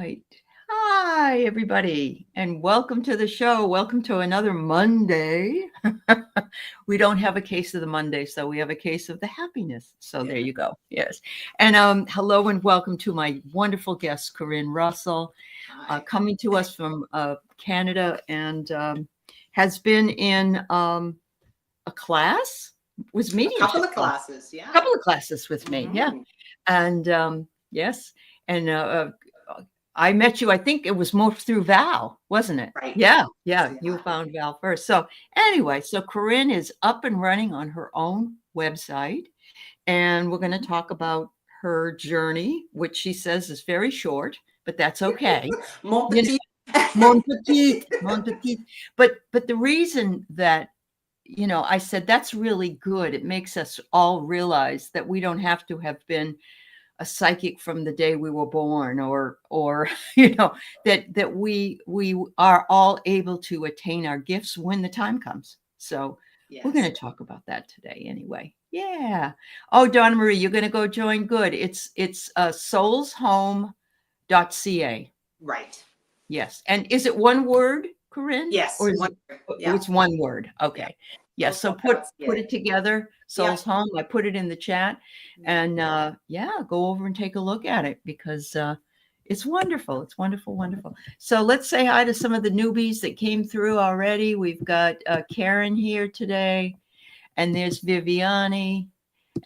right. Hi, everybody, and welcome to the show. Welcome to another Monday. We don't have a case of the Monday, so we have a case of the happiness. So there you go. Yes. And hello and welcome to my wonderful guest, Corrine Russell, Hi. coming to us from Canada and has been in a class, was A couple mediumship of class, classes, a yeah. couple of classes with me. Yeah. Hmm. And yes. And I met you, I think it was more through Val, wasn't it? Right. Yeah, yeah. You Yeah. found Val first. So anyway, so Corinne is up and running on her own website, and we're going to talk about her journey, which she says is very short, but that's okay. Mon You know, petit. mon petite. But the reason that I said that's really good. It makes us all realize that we don't have to have been a psychic from the day we were born, or that we are all able to attain our gifts when the time comes. So we're going Yes. to talk about that today anyway. Yeah. Oh, Donna Marie, you're going to go join. Good. It's Soulshome.ca. Right. Yes. And is it one word, Corinne, Yes. or is One. it? Oh, Yeah. it's one word. Yeah. Okay. Yes. So put Soulshome.ca. it together. Yeah. Soul's Home. I put it in the chat, and yeah, go over and take a look at it because it's wonderful. It's wonderful, wonderful. So let's say hi to some of the newbies that came through already. We've got Karen here today, and there's Viviani.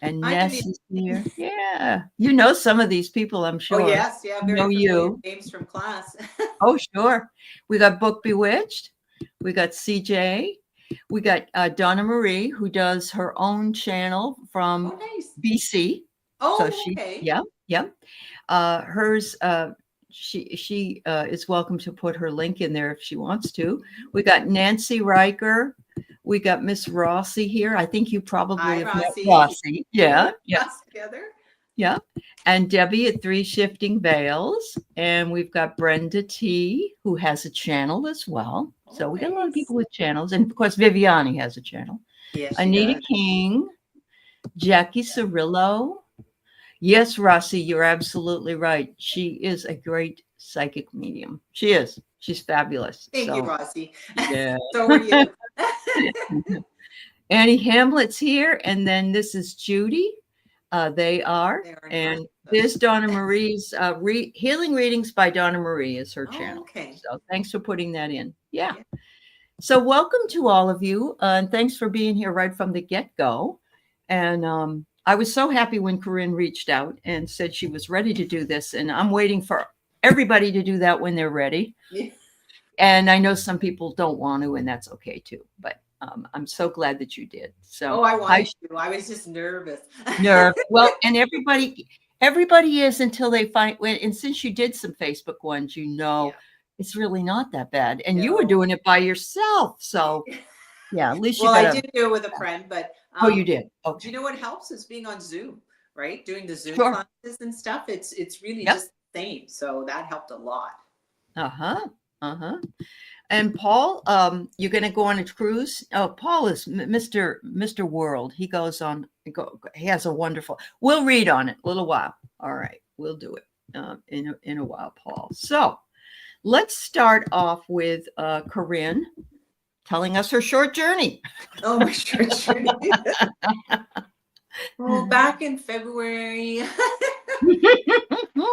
And Hi, Ness Vivian. is here. Yeah. You know some of these people, I'm Oh, sure. yes. Yeah. I Very know familiar you. names from class. Oh, sure. We got Book Bewitched. We got CJ. We got Donna Marie, who does her own channel Oh, from nice. BC. So Oh, she, okay. yeah, yeah. Hers, she is welcome to put her link in there if she wants to. We got Nancy Riker. We got Miss Rossi here. I think you probably Hi, have met Rossi. Rossi. We Yeah, went to yeah. class together. Yeah. And Debbie at Three Shifting Veils. And we've got Brenda T, who has a channel as well. So Oh, we got a lot of nice. people with channels. And of course, Viviani has a channel. Yes, she Anita does. King, Jackie Cirillo. Yes, Rossi, you're absolutely right. She is a great psychic medium. She is. She's fabulous. Thank you, So, Rossi. yeah. So are you. Annie Hamlet's here. And then this is Judy. They are. They are not. And this Donna Marie's Healing Readings by Donna Marie is her Oh, channel. okay. So thanks for putting that in. Yeah. Yeah. So welcome to all of you. And thanks for being here right from the get-go. And I was so happy when Corinne reached out and said she was ready to do this. And I'm waiting for everybody to do that when they're ready. Yeah. And I know some people don't want to, and that's okay too. But I'm so glad that you did. So Oh, I hi, wanted to. I was just nervous. nerve. Well, and everybody is until they find and since you did some Facebook ones, Yeah. it's really not that bad. And you were No. doing it by yourself. So yeah, at least you Well, got I a did do it with a friend, but oh, you did. do you Okay. know what helps is being on Zoom, right? Doing the Zoom Sure. classes and stuff. It's really Yep. just the same. So that helped a lot. Uh-huh. Uh-huh. And Paul, you're gonna go on a cruise. Oh, Paul is Mr. World. He goes on he has a wonderful we'll read on it a little while. All right, we'll do it in a while, Paul. So let's start off with Corinne telling us her short journey. Oh my gosh. Well, back in February Mhm.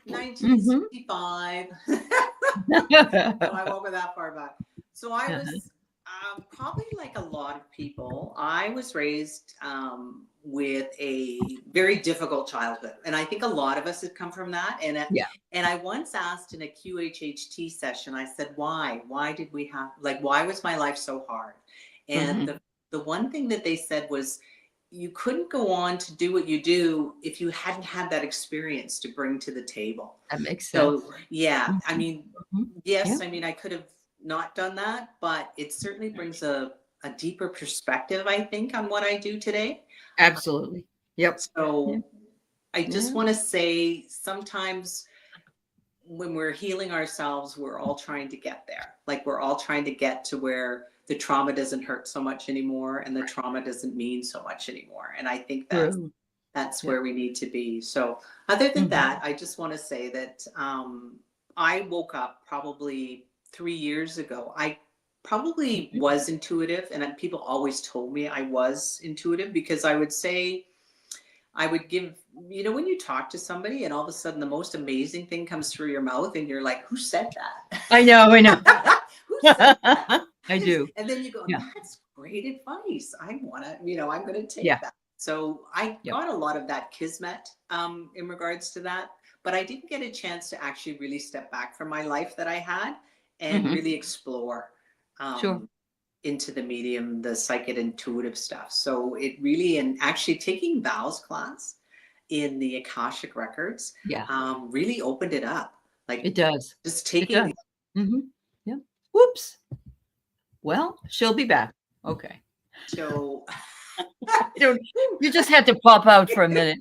1965. No, I won't go that far back. So I Uh-huh. was probably like a lot of people. I was raised with a very difficult childhood, and I think a lot of us have come from that. Yeah. And I once asked in a QHHT session, I said, "Why? Why did we have like? Why was my life so hard?" And Mhm. the one thing that they said was, you couldn't go on to do what you do if you hadn't had that experience to bring to the table. That makes sense. So, yeah, I Mhm. mean, Mhm. Yeah. yes, I mean, I could have not done that, but it certainly brings a deeper perspective, I think, on what I do today. Absolutely. Yep. Yeah. So I just Yeah. want to say sometimes when we're healing ourselves, we're all trying to get there. Like we're all trying to get to where the trauma doesn't hurt so much anymore and the trauma doesn't mean so much anymore. And I think True. that's Yeah. where we need to be. So other than Mhm. that, I just want to say that I woke up probably 3 years ago. I probably was intuitive, and people always told me I was intuitive because I would say, I would give, when you talk to somebody and all of a sudden the most amazing thing comes through your mouth and you're like, who said I know, I know. that? Who said that? I do. And then you go, Yeah. that's great advice. I want to, I'm going to take Yeah. that. So I Yep. got a lot of that kismet in regards to that, but I didn't get a chance to actually really step back from my life that I had and Mhm. really explore Sure. into the medium, the psychic intuitive stuff. So it really, and actually taking Val's class in the Akashic records Yeah. really opened it up. Like It does. just It does. taking, Yeah. Whoops. Well, she'll be back. Okay. so You just had to pop out for a minute.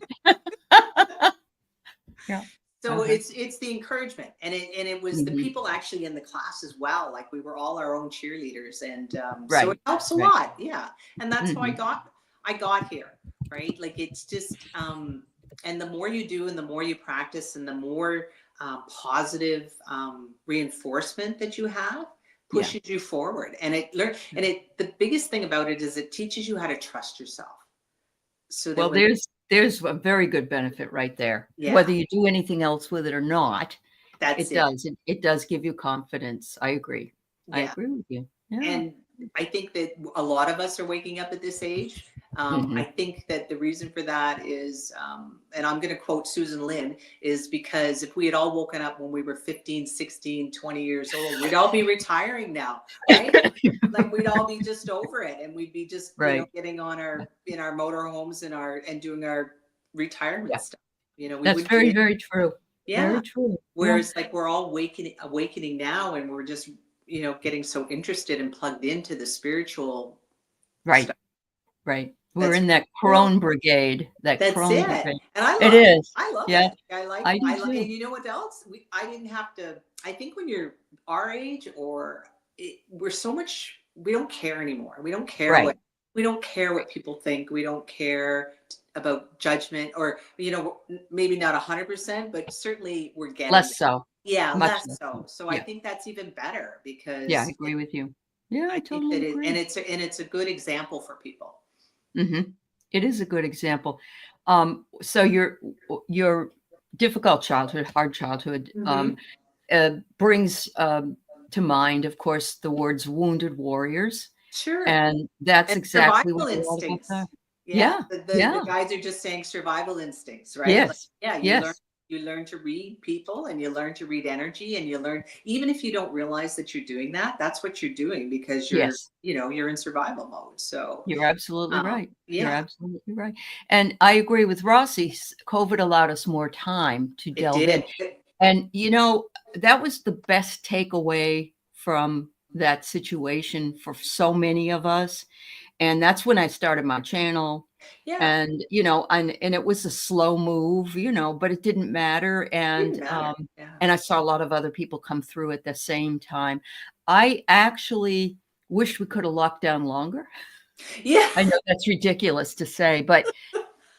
Yeah. so it's the encouragement, and it was the Mhm. people actually in the class as well. Like we were all our own cheerleaders, and so Right. it helps a Right. lot. Yeah, and that's how Mhm. I got here, right? Like it's just and the more you do, and the more you practice, and the more positive reinforcement that you have Yeah. pushes you forward, and the biggest thing about it is it teaches you how to trust yourself, so that Well, when there's a very good benefit right there. yeah, Whether you do anything else with it or not, that's it it. does. It does give you confidence. I agree. I Yeah. agree with you. Yeah. And I think that a lot of us are waking up at this age. I Mhm. think that the reason for that is, and I'm going to quote Susan Lynn, is because if we had all woken up when we were 15, 16, 20 years old, we'd all be retiring now, right? Like we'd all be just over it, and we'd be just, Right. getting on in our motorhomes and doing our retirement Yeah. stuff. We That's wouldn't very, be, very true. yeah. Very true. Yeah. Whereas like we're all awakening now, and we're just, getting so interested and plugged into the spiritual Right. stuff. Right. We're That's in that cool. crone brigade. That That's crone it. brigade. And It is. I love Yeah. it. I like, I do and too. you know what else? I didn't have to, I think when you're our age we're so much, we don't care anymore. Right. We don't care what people think. We don't care about judgment or, maybe not 100%, but certainly we're getting Less there. so. Yeah, Much less less so. so. So I Yeah. think that's even better Yeah. I because agree with you. Yeah. I I think totally that agree. it's a good example for people. Mhm. It is a good example. So your difficult childhood, hard childhood, Hmm. brings, to mind, of course, the words wounded warriors, Sure. and that's And exactly survival what a lot of us are. instincts. Yeah. Yeah. The Yeah. guys are just saying survival instincts, right? Like, Yes. yeah, Yes. you learn to read people, and you learn to read energy, and you learn, even if you don't realize that you're doing that, that's what you're doing because Yes. you're in survival mode. So You're absolutely right. You're yeah, absolutely right. And I agree with Rossi. COVID allowed us more time to it delve in. did. And, that was the best takeaway from that situation for so many of us. And that's when I started my channel. Yeah, And, and it was a slow move, but it didn't matter. didn't matter. Yeah. And I saw a lot of other people come through at the same time. I actually wish we could have locked down longer. Yeah. I know that's ridiculous to say, but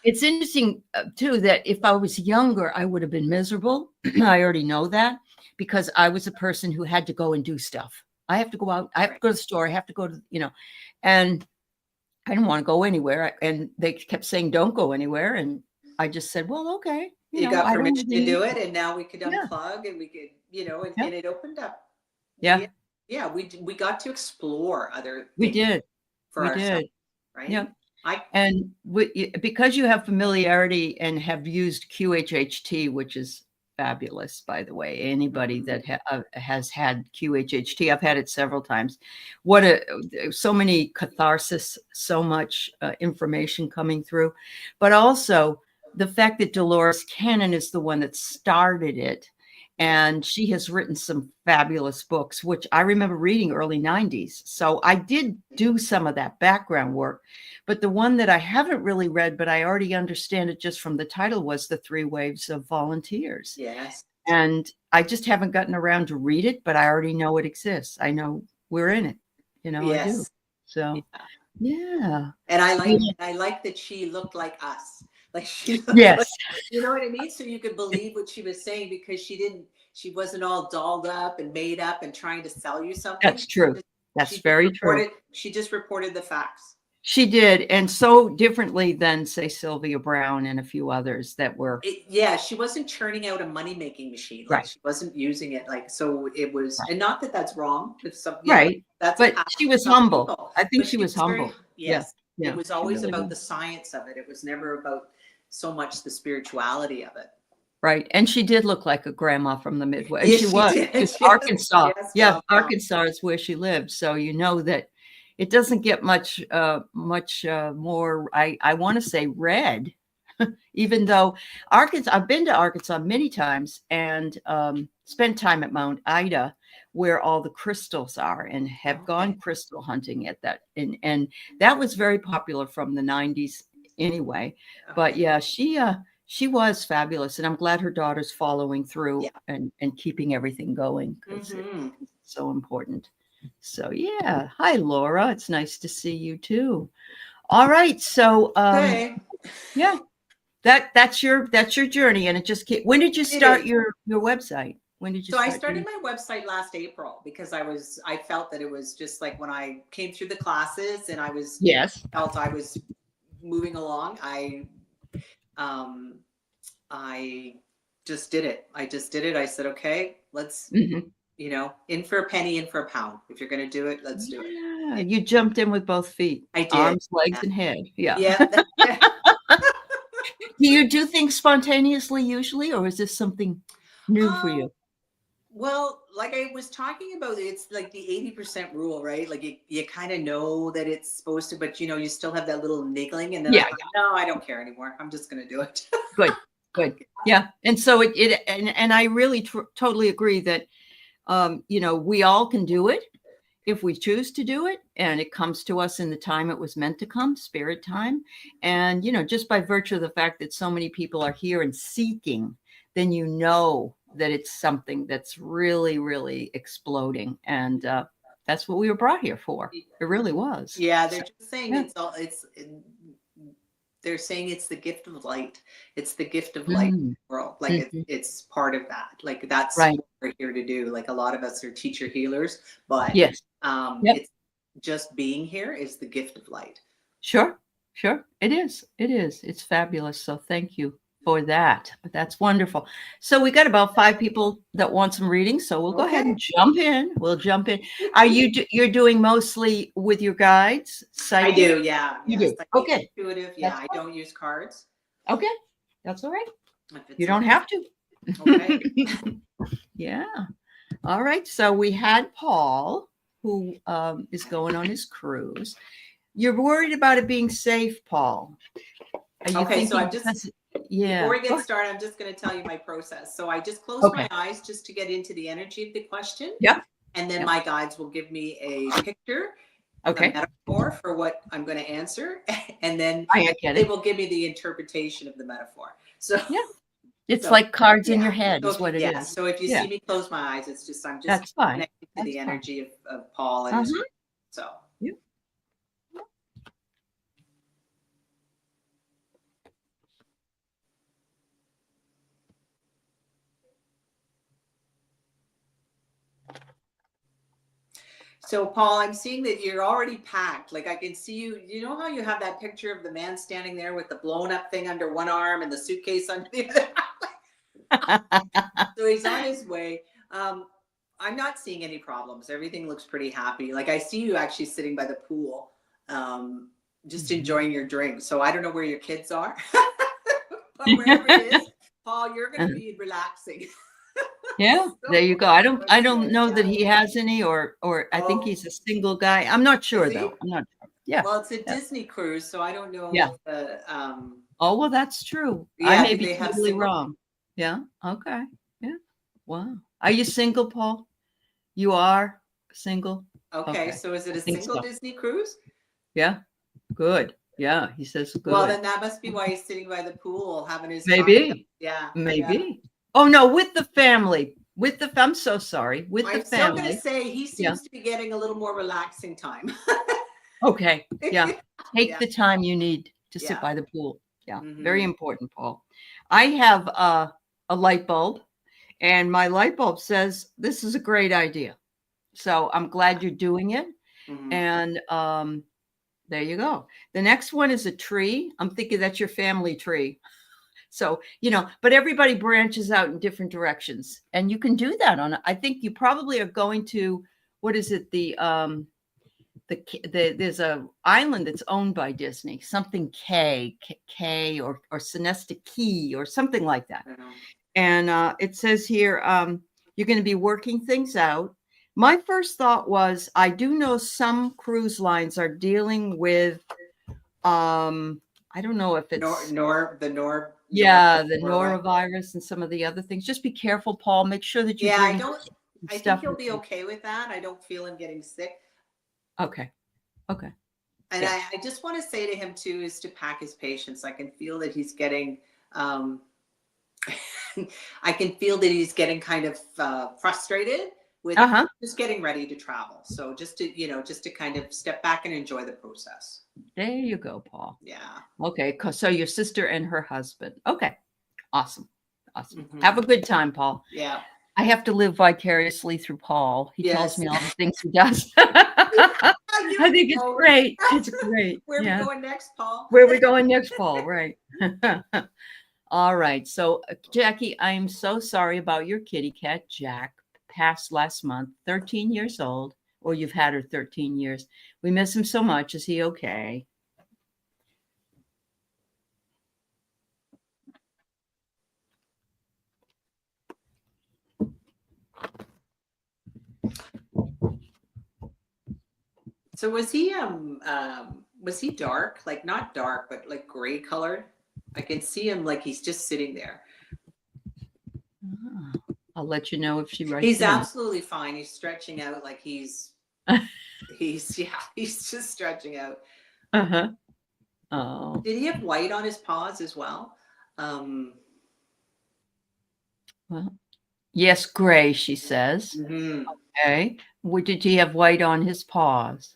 it's interesting, too, that if I was younger, I would have been miserable. I already know that because I was a person who had to go and do stuff. I have to go out. I have to Right. go to the store. I have to go to, and I didn't want to go anywhere. And they kept saying, don't go anywhere. And I just said, well, okay. You got I don't permission really to need do to. it, and now we could Yeah. unplug, and we could, Yeah. and it opened up. Yeah, Yeah. yeah, we got to explore other We things did. for We ourselves, did. Yeah. right? I And because you have familiarity and have used QHHT, which is fabulous, by the way, anybody Mhm. that has had QHHT, I've had it several times. So many catharsis, so much information coming through, but also the fact that Dolores Cannon is the one that started it. Yeah. And she has written some fabulous books, which I remember reading early 90s. So I did do some of that background work. But the one that I haven't really read, but I already understand it just from the title, was The Three Waves of Volunteers. Yes. And I just haven't gotten around to read it, but I already know it exists. I know we're in it. I do. Yes. So, Yeah. yeah. And You- I like that she looked like us. Like she looked Yes, like, you know what I mean? So you could believe what she was saying because she wasn't all dolled up and made up and trying to sell you something. that's true. That's very true. She just reported the facts. She did, and so differently than, say, Sylvia Brown and a few others that were Yeah, she wasn't churning out a money-making machine. Like right, she wasn't using it like so. It was, right, and not that that's wrong. If some, right. that's a But passion she for was some humble. people. I think But she she was was very, humble. Yeah, yes. It yeah, was she always really about was. the science of it. It was never about so much the spirituality of it. Right, and she did look like a grandma from the Midwest, and she Yes, she was. did. It's Yes, Arkansas. yes, Yeah, well, Arkansas is where she lived, so you know that it doesn't get much more, I wanna say red, even though Arkansas I've been to Arkansas many times and, spent time at Mount Ida where all the crystals are and have gone okay. crystal hunting at that, and that was very popular from the '90s anyway. But Okay. yeah, she was fabulous, and I'm glad her daughter's following through Yeah. and keeping everything going because it's Mm-hmm. so important. So yeah, hi Laura, it's nice to see you too. All right, so Okay. yeah, that's your journey, and it just keep. When did you It start is. your website? When did you So I start started doing? my website last April because I felt that it was just like when I came through the classes and Yes. felt I was moving along. Um, I just did it. I just did it. I said, okay, let's, Mhm. in for a penny, in for a pound. If you're going to do it, let's do it. Yeah, And you jumped in with both feet, I did. arms, legs, Yeah. and head. Yeah. Yeah. Yeah. Do you do things spontaneously usually, or is this something new for Um, you? well, like I was talking about, it's like the 80% rule, right? Like you kind of know that it's supposed to, but you still have that little niggling. And then I Yeah, thought, no, I don't care anymore. I'm just going to do it. good, good. Yeah, and so and I really totally agree that we all can do it if we choose to do it, and it comes to us in the time it was meant to come, spirit time. And just by virtue of the fact that so many people are here and seeking, then you know that it's something that's really, really exploding, and that's what we were brought here for. It really was. Yeah, So, they're just saying yeah. they're saying it's the gift of light. It's the gift of light in Mm, the world. Like mhm. it's part of that. Like that's Right. what we're here to do. Like a lot of us are teacher healers, but Yes. Yep. it's just being here is the gift of light. Sure, sure. It is. It is. It's fabulous. So thank you for that. That's wonderful. So we got about 5 people that want some reading. So we'll go ahead Okay. and jump in. We'll jump in. Are you're doing mostly with your guides, I psychic? do, yeah. You Yeah. do. Psychic, Okay. intuitive. Yeah. That's I fine. don't use cards. Okay. That's all right. If it's You don't not have to. okay. Yeah. All right. So we had Paul, who is going on his cruise. You're worried about it being safe, Paul. Are you Okay, so thinking I'm just because before yeah. we Go get ahead. started, I'm just going to tell you my process. So I just close my Okay. eyes just to get into the energy of the question. Yep. And then Yep. my guides will give me a picture, a Okay. metaphor for what I'm going to answer. And then I get they it. will give me the interpretation of the metaphor. So, Yeah. It's so like cards in your yeah. head So is what it is. So if you Yeah. see me close my eyes, it's just, I'm just That's fine. connecting to That's the fine. energy of Paul and his, Uh-huh. so. Yeah. So, Paul, I'm seeing that you're already packed. Like I can see you. You know how you have that picture of the man standing there with the blown up thing under one arm and the suitcase under the other? So he's on his way. I'm not seeing any problems. Everything looks pretty happy. Like I see you actually sitting by the pool, just Mhm. enjoying your drink. So I don't know where your kids are, but wherever it is, Paul, you're going to be relaxing. Yeah, there you So go. I that's don't good. know that Yeah. he has any or I think Oh, he's a single guy. I'm not is sure he? though. I'm not sure. Yeah. Well, it's a Yeah. Disney cruise, so I don't know Yeah. if the. Oh, well, that's true. I Yeah, may do be they have totally single? wrong. Yeah. Okay. Yeah. Wow. Are you single, Paul? You are single? Okay, Okay. so is it I a think single so. Disney cruise? Yeah. Good. Yeah. He says Well, good. then that must be why he's sitting by the pool having his cocktail. Maybe. Yeah, yeah. Maybe. Oh no, with the family. I'm so sorry. With the I'm still gonna family. say he Yeah. seems to be getting a little more relaxing time. Okay. Yeah. Take Yeah, the time you need to sit yeah, by the pool. Yeah. Mhm. Very important, Paul. I have a light bulb, and my light bulb says this is a great idea. So I'm glad you're doing it. Mhm. And there you go. The next one is a tree. I'm thinking that's your family tree. So, but everybody branches out in different directions. And you can do that I think you probably are going to, what is it? There's a island that's owned by Disney, something K or Sinesta Key or something like that. I know. And it says here, you're going to be working things out. My first thought was, I do know some cruise lines are dealing with, I don't know if it's the the norovirus and some of the other things. Just be careful, Paul. Make sure that you Yeah, bring I think stuff he'll with be you. okay with that. I don't feel him getting sick. Okay. And Yeah. I just want to say to him too, is to pack his patience. I can feel that he's getting, I can feel that he's getting kind of frustrated with just getting ready to travel. So just to kind of step back and enjoy the process. There you go, Paul. Yeah. Okay. So your sister and her husband. Okay. Awesome. Mhm. Have a good time, Paul. Yeah. I have to live vicariously through Paul. He tells Yes. me all the things he does. I think it's great. It's great. Where are we going next, Paul? Where are we going next, Paul? Right. All right. So, Jackie, I am so sorry about your kitty cat, Jack, passed last month, 13 years old, or you've had her 13 years. We miss him so much. Is he okay? So was he dark? Like not dark, but like gray colored? I can see him like he's just sitting there. I'll let you know if she writes. He's absolutely fine. He's stretching out like he's just stretching out. Oh. Did he have white on his paws as well? Well, yes, gray, she says. Mm-hmm. Okay. Did he have white on his paws?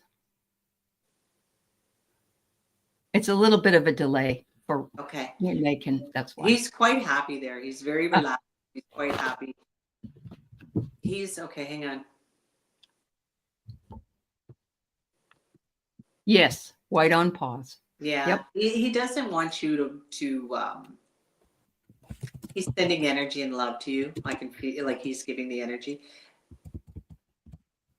It's a little bit of a delay for making. That's why. He's quite happy there. He's very relaxed. He's quite happy. He's okay. Hang on. Yes, white on paws. Yeah. Yep. He doesn't want you to he's sending energy and love to you. I can feel like he's giving the energy.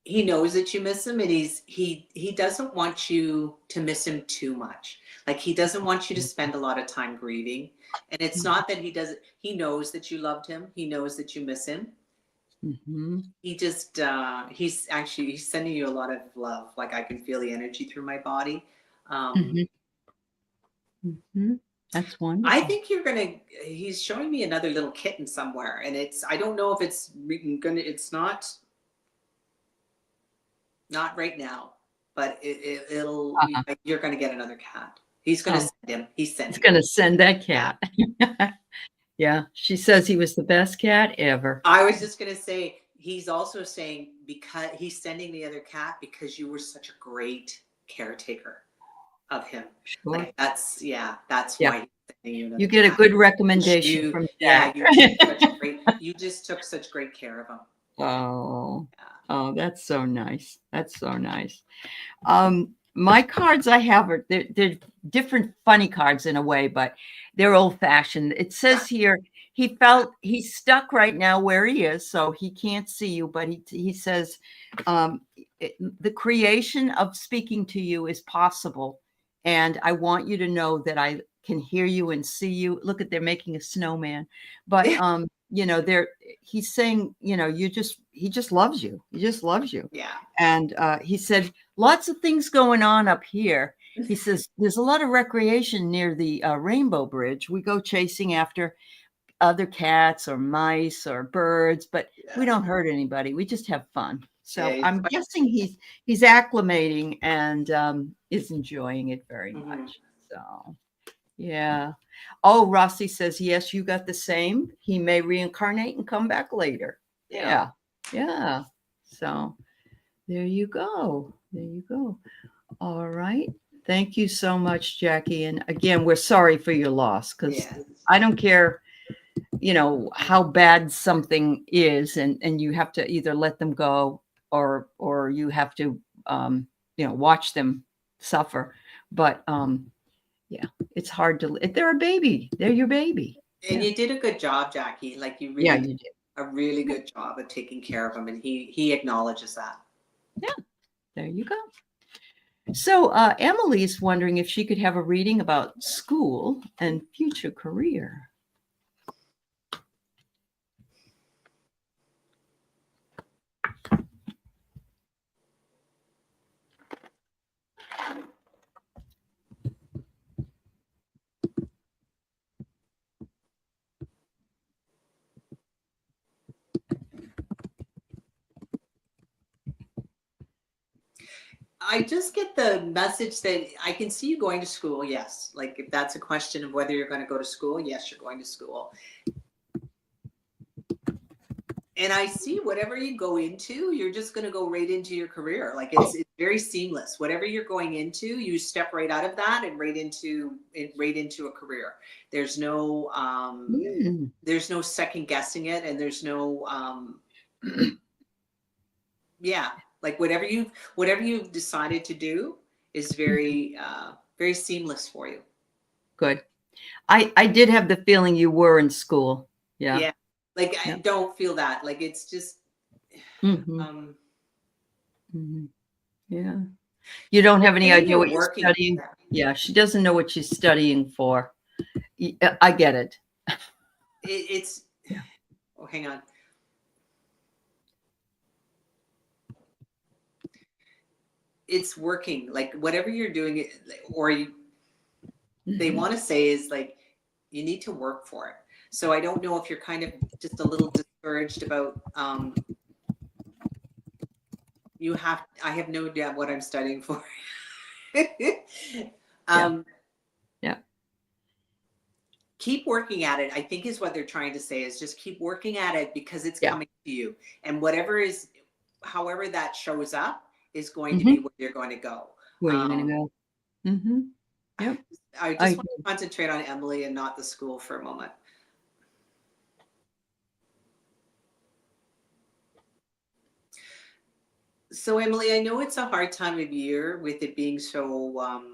He knows that you miss him, and he doesn't want you to miss him too much. Like he doesn't want you to spend a lot of time grieving. And it's not that he knows that you loved him. He knows that you miss him. Mm-hmm. He just he's sending you a lot of love. Like I can feel the energy through my body. That's wonderful. I think he's showing me another little kitten somewhere, and I don't know if it's not right now, but you're gonna get another cat. He's gonna send him. He's gonna send that cat. Yeah, she says he was the best cat ever. I was just gonna say, he's also saying because he's sending the other cat because you were such a great caretaker of him. Sure. Like that's why he's sending you another You get cat. a good recommendation from Jack. You just took such great care of him. Oh, that's so nice. That's so nice. My cards I have they're different funny cards in a way, but they're old fashioned. It says here, he's stuck right now where he is, so he can't see you, but he says, the creation of speaking to you is possible. And I want you to know that I can hear you and see you. Look they're making a snowman, but he's saying, he just loves you. He just loves you. Yeah. And he said, lots of things going on up here. He says, there's a lot of recreation near the Rainbow Bridge. We go chasing after other cats or mice or birds, but we don't hurt anybody. We just have fun. So I'm guessing he's acclimating and is enjoying it very much. So yeah. Oh, Rossi says, yes, you got the same. He may reincarnate and come back later. Yeah. So there you go. All right. Thank you so much, Jackie. And again, we're sorry for your loss, because Yeah. I don't care, how bad something is, and you have to either let them go, or you have to, watch them suffer. But yeah, it's hard to. They're a baby. They're your baby. And Yeah, you did a good job, Jackie. Like you yeah, really did you did. a really good job of taking care of him, and he acknowledges that. Yeah, there you go. So Emily's wondering if she could have a reading about school and future career. I just get the message that I can see you going to school. Yes. Like if that's a question of whether you're going to go to school, yes, you're going to school. And I see whatever you go into, you're just going to go right into your career. Like it's very seamless. Whatever you're going into, you step right out of that and right into a career. There's no Mm, there's no second guessing it, and there's no yeah, like whatever you've decided to do is very seamless for you. good. I did have the feeling you were in school. Yeah. Yeah, like I Yeah. don't feel that. Like it's just Hmm. um Hmm. Yeah. You don't have any maybe idea you're what you're working. studying. Yeah, she doesn't know what she's studying for. I get it. It's Yeah. oh, hang on. It's working. Like whatever you're doing, or they Mhm. want to say is like you need to work for it. So I don't know if you're kind of just a little discouraged about I have no idea what I'm studying for. Yeah. um, Yeah. keep working at it, I think is what they're trying to say, is just keep working at it because it's Yeah. coming to you. And however that shows up is going to Hmm. be where you're going to go. Where are you going to Um, go? Hmm. Yep. I I just want agree. to concentrate on Emily and not the school for a moment. So Emily, I know it's a hard time of year with it being so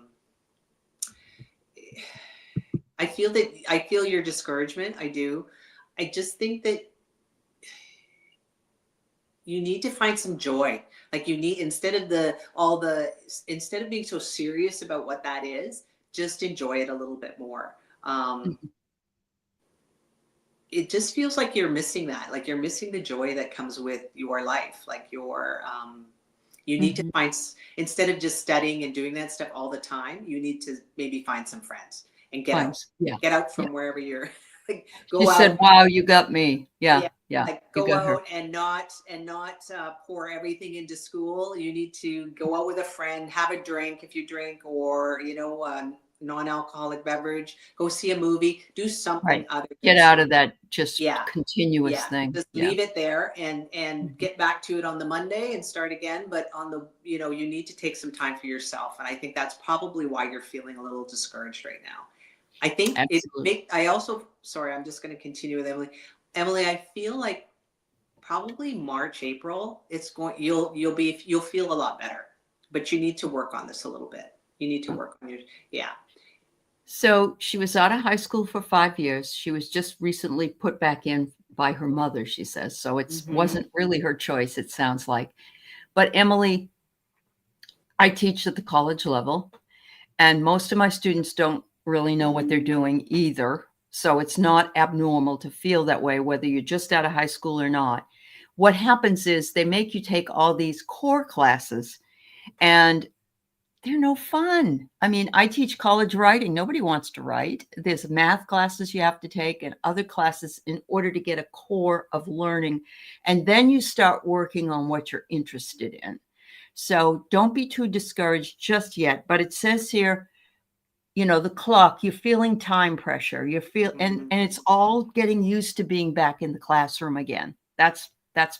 I feel your discouragement. I do. I just think that you need to find some joy. Like you need, instead of being so serious about what that is, just enjoy it a little bit more. Mhm. It just feels like you're missing that. Like you're missing the joy that comes with your life. Like you need to Mhm. find, instead of just studying and doing that stuff all the time, you need to maybe find some friends and Fine. Yeah. get out Yeah. from wherever you're, like She go said, out. "Wow, you got me." Yeah. Yeah, Yeah. like You go got her. out and not pour everything into school. You need to go out with a friend, have a drink if you drink, or non-alcoholic beverage. Go see a movie. Do something Right. other than Get out of that just yeah, continuous yeah. thing. Just Yeah. leave it there and Mhm. get back to it on the Monday and start again. But you need to take some time for yourself, and I think that's probably why you're feeling a little discouraged right now. I think Absolutely. I also, sorry, I'm just going to continue with Emily. Emily, I feel like probably March, April, you'll feel a lot better. But you need to work on this a little bit. You need to work on your yeah. So she was out of high school for 5 years. She was just recently put back in by her mother, she says. So it Mm-hmm. wasn't really her choice, it sounds like. But Emily, I teach at the college level, and most of my students don't really know what they're doing either. So it's not abnormal to feel that way, whether you're just out of high school or not. What happens is they make you take all these core classes, and they're no fun. I mean, I teach college writing. Nobody wants to write. There's math classes you have to take and other classes in order to get a core of learning. And then you start working on what you're interested in. So don't be too discouraged just yet. But it says here, the clock, you're feeling time pressure. Mm-hmm. And it's all getting used to being back in the classroom again. That's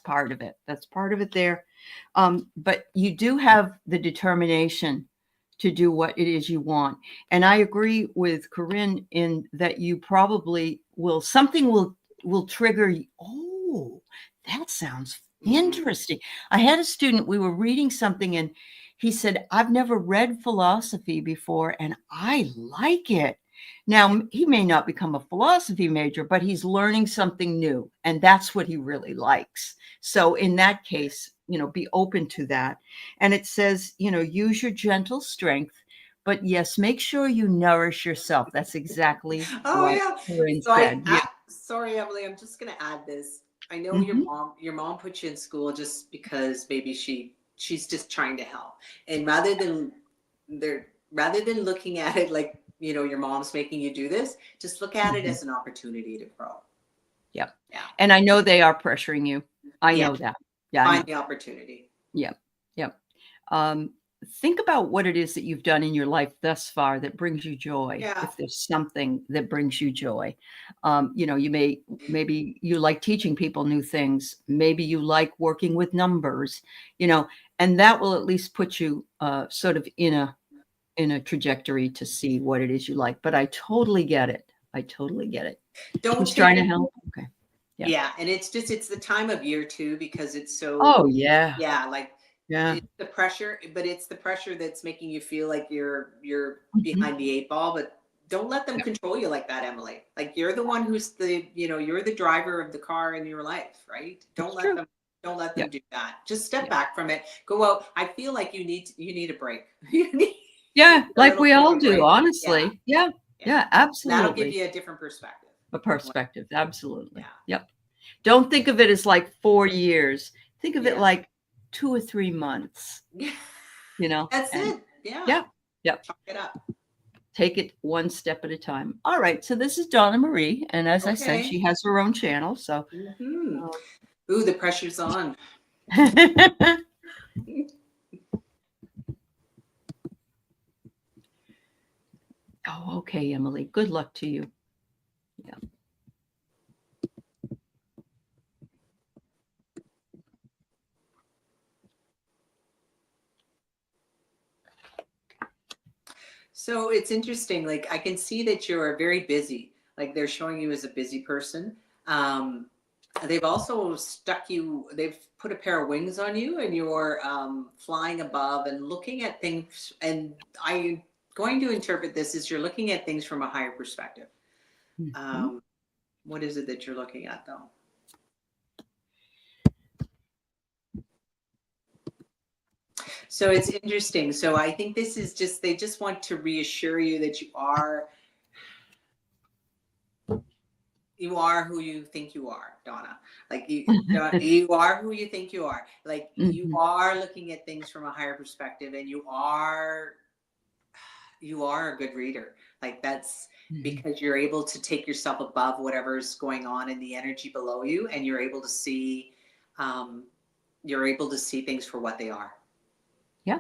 part of it. That's part of it there. But you do have the determination to do what it is you want. And I agree with Corrine in that you probably something will trigger. Oh, that sounds interesting. I had a student, we were reading something and he said, I've never read philosophy before and I like it. Now, he may not become a philosophy major, but he's learning something new, and that's what he really likes. So in that case, be open to that. And it says, use your gentle strength, but yes, make sure you nourish yourself. That's exactly what Corrine said. Sorry, Emily, I'm just going to add this. I know Mm-hmm. your mom put you in school just because maybe she's just trying to help. And rather than looking at it like, your mom's making you do this, just look at it as an opportunity to grow. Yep. Yeah. And I know they are pressuring you. I know that. Yeah. Find the opportunity. Yeah. Yep. Think about what it is that you've done in your life thus far that brings you joy. Yeah. If there's something that brings you joy, maybe you like teaching people new things. Maybe you like working with numbers, and that will at least put you sort of in a trajectory to see what it is you like. But I totally get it. She's trying to help. Okay. Yeah. And it's the time of year too, because it's so, oh yeah. It's the pressure, but it's the pressure that's making you feel like you're behind the 8 ball, but don't let them control you like that, Emily. Like you're the one who's you're the driver of the car in your life, right? Don't let them do that. Just step back from it. Go out. I feel like you need a break. Like we all do, honestly. Yeah, absolutely. That'll give you a different perspective. Absolutely. Yep. Don't think of it as like 4 years. Think of it like 2 or 3 months. That's it. Yeah. Yep. Chalk it up. Take it one step at a time. All right. So this is Donna Marie. And as I said, she has her own channel. So ooh, the pressure's on. Oh, okay, Emily. Good luck to you. Yeah. So it's interesting. Like I can see that you are very busy. Like they're showing you as a busy person. They've also they've put a pair of wings on you and you're flying above and looking at things. And I'm going to interpret this as you're looking at things from a higher perspective. What is it that you're looking at though? So it's interesting. So I think this is they just want to reassure you that you are who you think you are, Donna. Like you are who you think you are. Like you are looking at things from a higher perspective and you are a good reader. Like that's because you're able to take yourself above whatever's going on in the energy below you and you're able to see things for what they are. Yeah.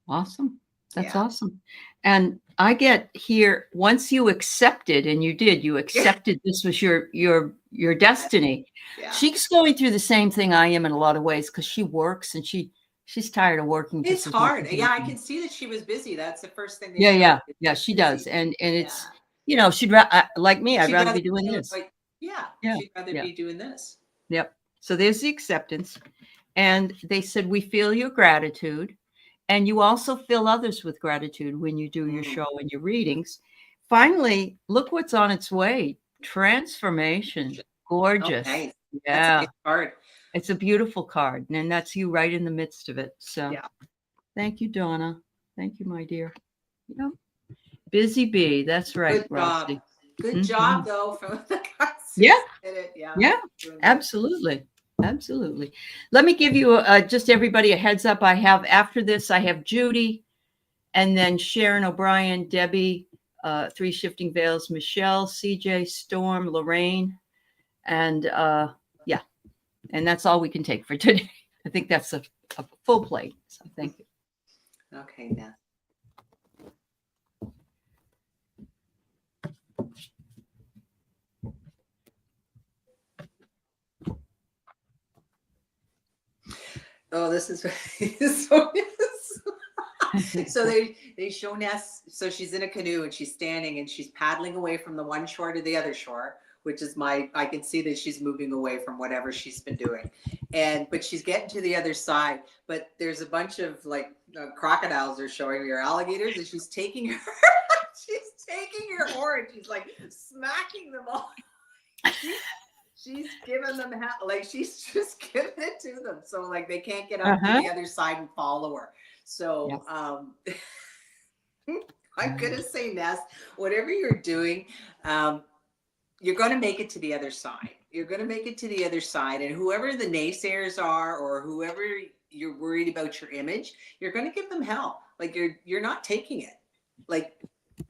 Awesome. That's awesome. And I get here, once you accepted, and you accepted this was your destiny. Yeah. She's going through the same thing I am in a lot of ways because she works and she's tired of working. It's hard. Yeah, I can see that she was busy. That's the first thing. Yeah, she does. And it's, she'd like me, I'd rather be doing this. She'd rather be doing this. Yep. So there's the acceptance. And they said, we feel your gratitude. And you also fill others with gratitude when you do your show and your readings. Finally, look what's on its way. Transformation. Gorgeous. Okay. Yeah. That's a nice card. It's a beautiful card. And that's you right in the midst of it. So thank you, Donna. Thank you, my dear. Busy bee. That's right, Roxy. Good job, though, from the cards. Yeah, absolutely. Absolutely. Let me give you just everybody a heads up. After this, I have Judy and then Sharon O'Brien, Debbie, 3 Shifting Veils, Michelle, CJ, Storm, Lorraine. And and that's all we can take for today. I think that's a full plate. So thank you. Okay, now. Oh, this is so. So they show Ness. So she's in a canoe and she's standing and she's paddling away from the one shore to the other shore, which is I can see that she's moving away from whatever she's been doing. But she's getting to the other side, but there's a bunch of like crocodiles are showing me, or alligators, and she's taking her, she's taking her oar and she's like smacking them all. She's giving them like she's just giving it to them, so like they can't get up to the other side and follow her. So I'm gonna say, Ness, whatever you're doing, you're going to make it to the other side. You're going to make it to the other side, and whoever the naysayers are, or whoever you're worried about your image, you're going to give them hell. Like you're not taking it. Like,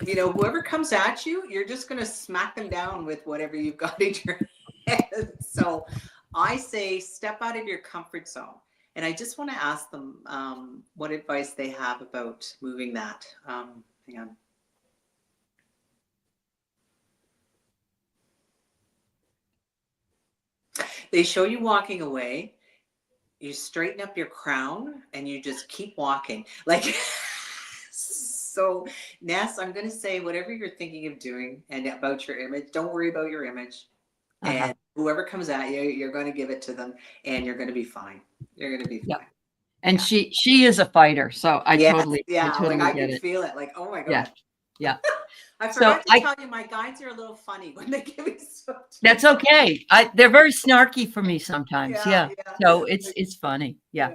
you know, whoever comes at you, you're just going to smack them down with whatever you've got in your head. So I say step out of your comfort zone. And I just want to ask them what advice they have about moving that. Hang on. They show you walking away. You straighten up your crown and you just keep walking. Like, so Ness, I'm going to say whatever you're thinking of doing and about your image, don't worry about your image. And whoever comes at you, you're going to give it to them and you're going to be fine. You're going to be fine. And she is a fighter. So I totally like I get can it. feel it. Like, oh my God. Yeah. I forgot to tell you, my guides are a little funny when they give me stuff. That's okay. They're very snarky for me sometimes. Yeah. So it's funny. Yeah.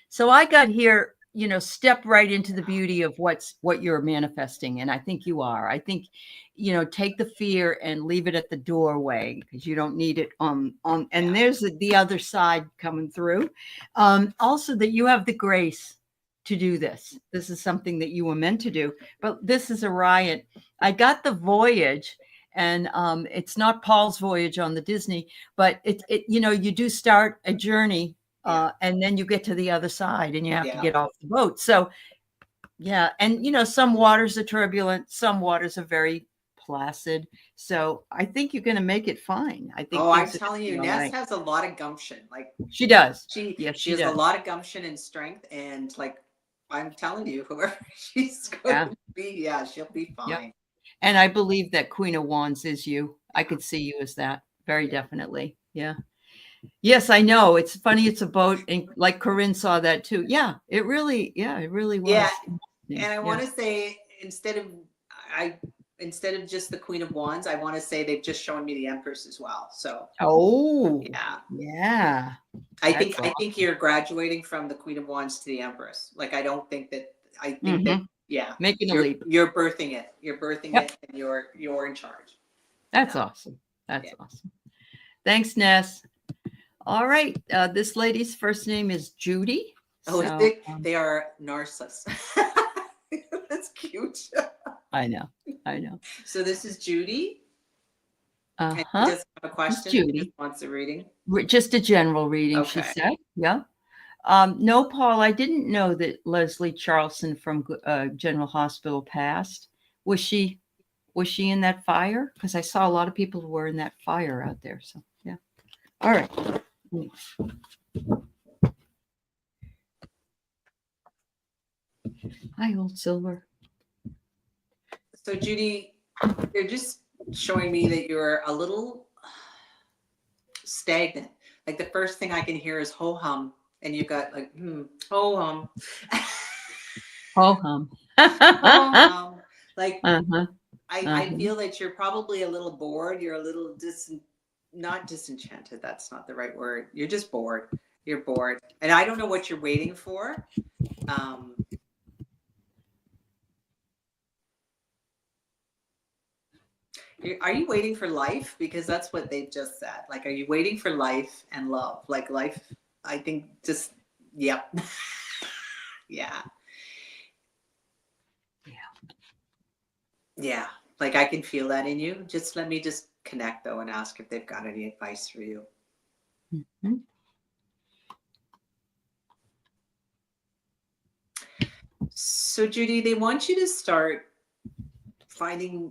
So I got here, you know, step right into the beauty of what you're manifesting. And I think you are. I think, you know, take the fear and leave it at the doorway because you don't need it and there's the other side coming through. Also that you have the grace to do this. This is something that you were meant to do, but this is a riot. I got the voyage, and it's not Paul's voyage on the Disney, but it you know, you do start a journey and then you get to the other side and you have to get off the boat. So and you know, some waters are turbulent, some waters are very placid. So I think you're going to make it fine. I think I'm telling you, Ness has a lot of gumption. Like she does. She has a lot of gumption and strength, and like I'm telling you, whoever she's going to be, she'll be fine. And I believe that Queen of Wands is you. I could see you as that very definitely. Yeah. Yes, I know. It's funny. It's a boat, and like Corrine saw that too. Yeah, it really was. Yeah. And I want to say instead of just the Queen of Wands, I want to say they've just shown me the Empress as well. So yeah. I think you're graduating from the Queen of Wands to the Empress. Like I think that making a leap. You're birthing it. You're birthing it, and you're in charge. That's awesome. That's awesome. Thanks, Ness. All right. This lady's first name is Judy. So, they are Narcissus. That's cute. I know. So this is Judy. Just have a question. Judy just wants a reading. Just a general reading, she said. Yeah. No, Paul, I didn't know that Leslie Charlson from General Hospital passed. Was she in that fire? Because I saw a lot of people who were in that fire out there. So yeah. All right. Hi, old silver. So Judy, you're just showing me that you're a little stagnant. Like the first thing I can hear is ho hum, and you've got like ho hum. Ho hum. Ho hum. Like I feel that you're probably a little bored. You're a little not disenchanted. That's not the right word. You're just bored. You're bored, and I don't know what you're waiting for. Are you waiting for life? Because that's what they've just said. Like, are you waiting for life and love? Like life, I think just, yep. Yeah. Like I can feel that in you. Just let me just connect though and ask if they've got any advice for you. Mm-hmm. So Judy, they want you to start finding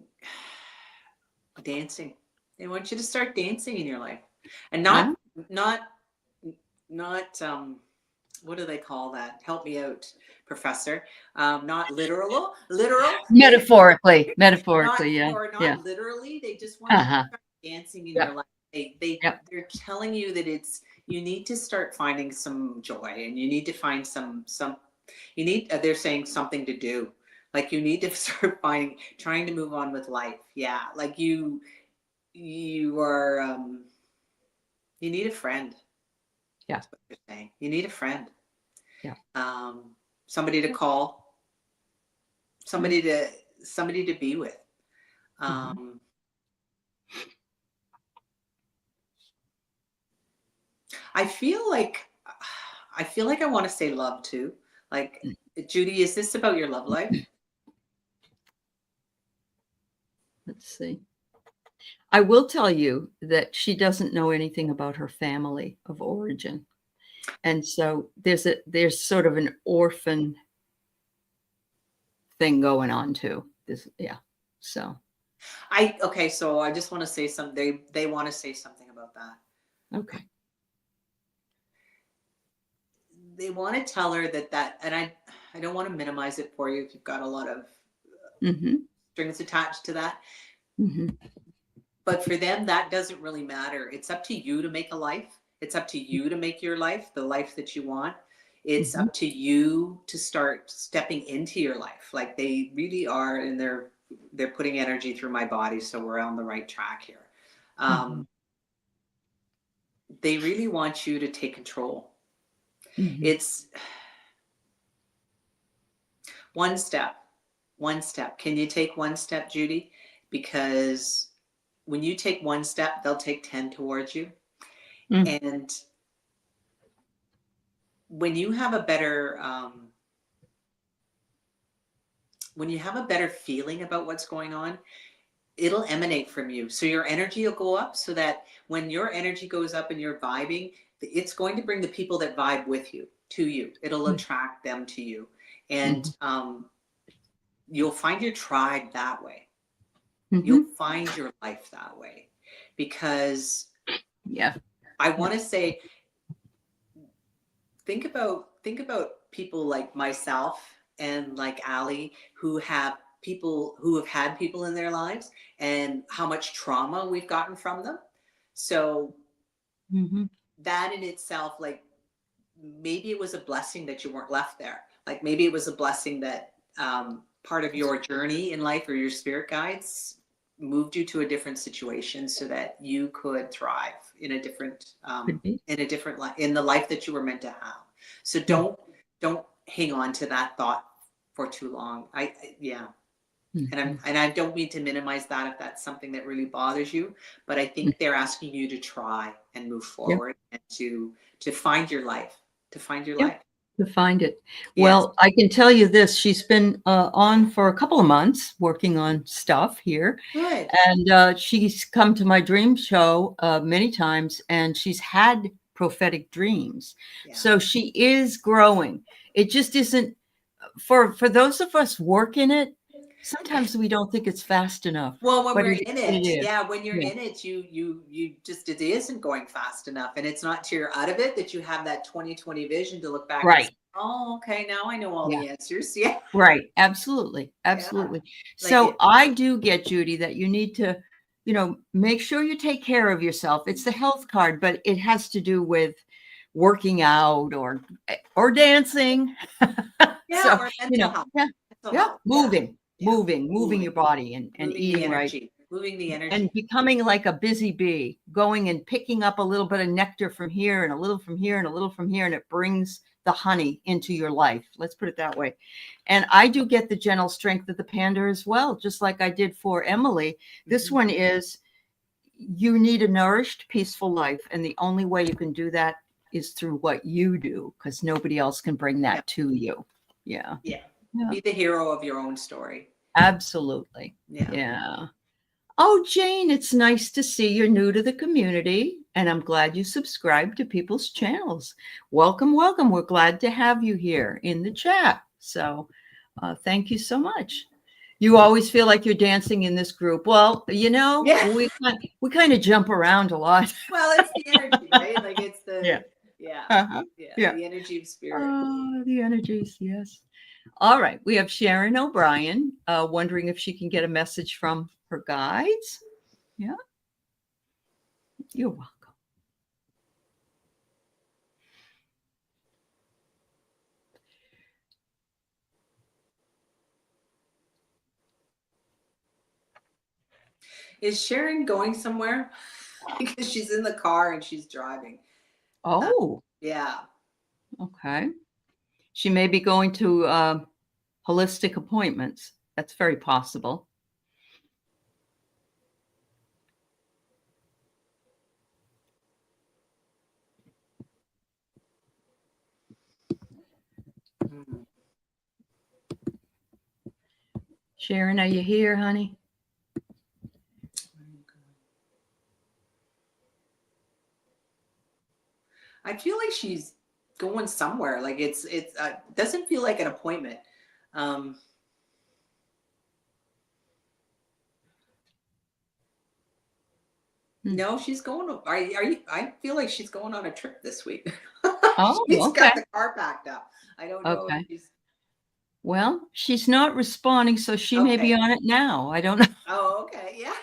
dancing. They want you to start dancing in your life, and not what do they call that? Help me out, professor. Not literal. Metaphorically, yeah, Or yeah. not literally. They just want you to Uh-huh. start dancing in your Yep, life. yep. They're telling you that you need to start finding some joy, and you need to find you need. They're saying something to do. Like you need to start trying to move on with life. Yeah, like you are. You need a friend. Yeah, That's what they're saying. You need a friend. yeah. Um, somebody to call, Mm, somebody to somebody to be with. mhm, Um, I feel like I want to say love too. Like, mm. Judy, is this about your love life? Let's see. I will tell you that she doesn't know anything about her family of origin. And so there's sort of an orphan thing going on too. This, yeah. So, Okay, so I just want to say something. They want to say something about that. okay. They want to tell her and I don't want to minimize it for you if you've got a lot of Hmm. strings attached to that. Hmm. But for them, that doesn't really matter. It's up to you to make a life. It's up to you to make your life the life that you want. It's Hmm. up to you to start stepping into your life. Like they really are, and they're putting energy through my body, so we're on the right track here. Hmm. They really want you to take control. Hmm. It's one step, one step. Can you take one step, Judy? Because when you take one step, they'll take 10 towards you. Mm. And when you have a better when you have a better feeling about what's going on, it'll emanate from you. So your energy will go up, so that when your energy goes up and you're vibing, it's going to bring the people that vibe with you to you. It'll attract them to you. And Mhm. you'll find your tribe that way. You'll Mhm. find your life that way. Because Yeah. I Yeah. want to say, think about people like myself and like Ali, who have had people in their lives, and how much trauma we've gotten from them. So Mhm. that in itself, like, maybe it was a blessing that you weren't left there. Like maybe it was a blessing that part of your journey in life, or your spirit guides, moved you to a different situation so that you could thrive in a different Could be. life, in the life that you were meant to have. So Yeah. don't hang on to that thought for too long. Yeah. Mhm. And I don't mean to minimize that if that's something that really bothers you, but I Mm. think they're asking you to try and move Yeah. forward, and to find your life, Yeah. To find it. Yes. Well, I can tell you this, she's been on for a couple of months working on stuff here. Good. And she's come to my dream show many times, and she's had prophetic dreams. Yeah. So she is growing. It just isn't for those of us work in it. Sometimes we don't think it's fast enough, Well, when but we're it, in it it, is. yeah, when you're Yeah. in it, you just, it isn't going fast enough. And it's not till you're out of it that you have that 2020 vision to look back and say, Right. oh, okay, now I know all Yeah. the answers. Yeah. Right. Absolutely. Yeah. Absolutely. Like So it. I do get, Judy, that you need to, make sure you take care of yourself. It's the health card, but it has to do with working out or dancing. Yeah. So, Or mental health. yeah, Mental yeah, health. Yeah. Yeah. moving your body and Moving the eating right. energy. Moving the And energy. becoming like a busy bee, going and picking up a little bit of nectar from here and a little from here and a little from here, and it brings the honey into your life. Let's put it that way. And I do get the gentle strength of the panda as well, just like I did for Emily. This Mhm. one is, you need a nourished, peaceful life. And the only way you can do that is through what you do, because nobody else can bring Yeah. that to you. Yeah. Yeah. Yeah. Be the hero of your own story. Absolutely. Yeah. Yeah. Oh, Jane, it's nice to see you're new to the community, and I'm glad you subscribe to people's channels. Welcome, welcome. We're glad to have you here in the chat. So thank you so much. You always feel like you're dancing in this group. Well, Yeah. we kind of jump around a lot. Well, it's the energy, right? Like it's Yeah. the, Yeah. Uh-huh. Yeah. Yeah. The energy of spirit. Oh, the energies, yes. All right, we have Sharon O'Brien wondering if she can get a message from her guides. Yeah, you're welcome. Is Sharon going somewhere? Because she's in the car and she's driving. Oh, Yeah. okay. She may be going to holistic appointments. That's very possible. Hmm. Sharon, are you here, honey? I feel like she's going somewhere. Like it's doesn't feel like an appointment. Um, no, she's going. Are you? I feel like she's going on a trip this week. Oh, She's okay. got the car packed up. I don't know Okay. if she's. Well, she's not responding, so she may be Okay. on it now. I don't know. Oh, okay. Yeah.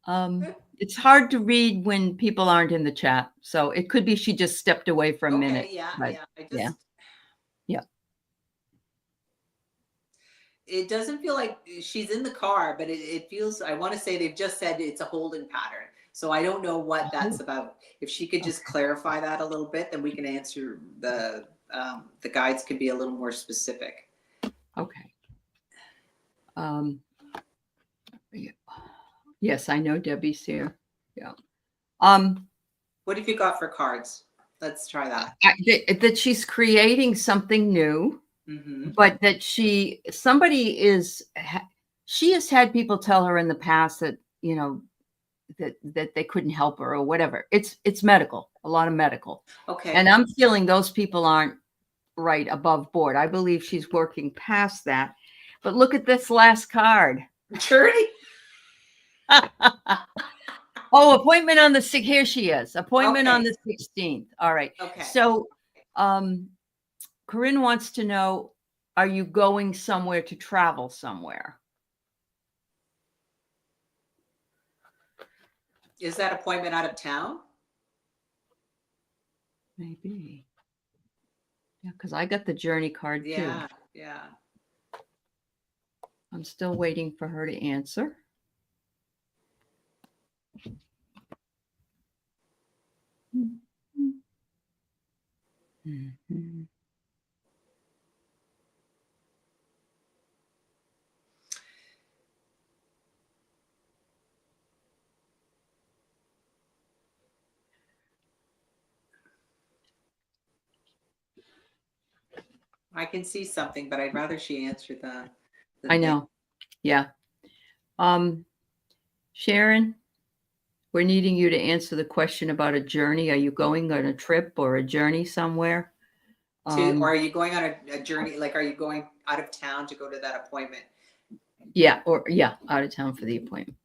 Yeah. It's hard to read when people aren't in the chat. So it could be she just stepped away for a minute. Okay. Yeah. But Yeah. I just. yeah. Yeah. It doesn't feel like she's in the car, but it feels. I want to say they've just said it's a holding pattern. So I don't know what that's about. If she could just clarify that a little bit, then we can answer the guides can be a little more specific. Okay. Yeah. Yes, I know Debbie's here. Yeah. What have you got for cards? Let's try that. That she's creating something new, Mm-hmm. but that she has had people tell her in the past that, you know, that they couldn't help her or whatever. It's medical, a lot of medical. Okay. And I'm feeling those people aren't right above board. I believe she's working past that. But look at this last card. Journey. Oh, appointment on the 6th. Here she is. Appointment Okay. on the 16th. All right. Okay. So Corrine wants to know, are you going somewhere to travel somewhere? Is that appointment out of town? Maybe. Yeah, because I got the journey card too. Yeah. Yeah. I'm still waiting for her to answer. Mm-hmm. I can see something, but I'd rather she answer the I know. Yeah. Sharon, we're needing you to answer the question about a journey. Are you going on a trip or a journey somewhere? or are you going on a journey? Like, are you going out of town to go to that appointment? Yeah, out of town for the appointment.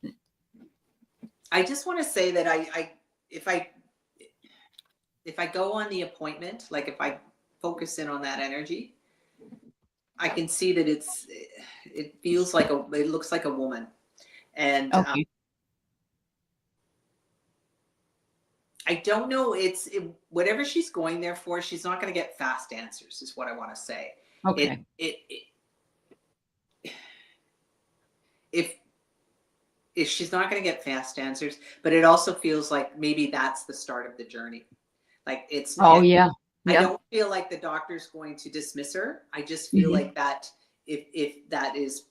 I just want to say that if I go on the appointment, like if I focus in on that energy, I can see that it feels like it looks like a woman. And Okay. I don't know. Whatever she's going there for, she's not going to get fast answers, is what I want to say. Okay. If she's not going to get fast answers, but it also feels like maybe that's the start of the journey. Like it's. Oh yeah. I Yeah. don't feel like the doctor's going to dismiss her. I just feel like that if that is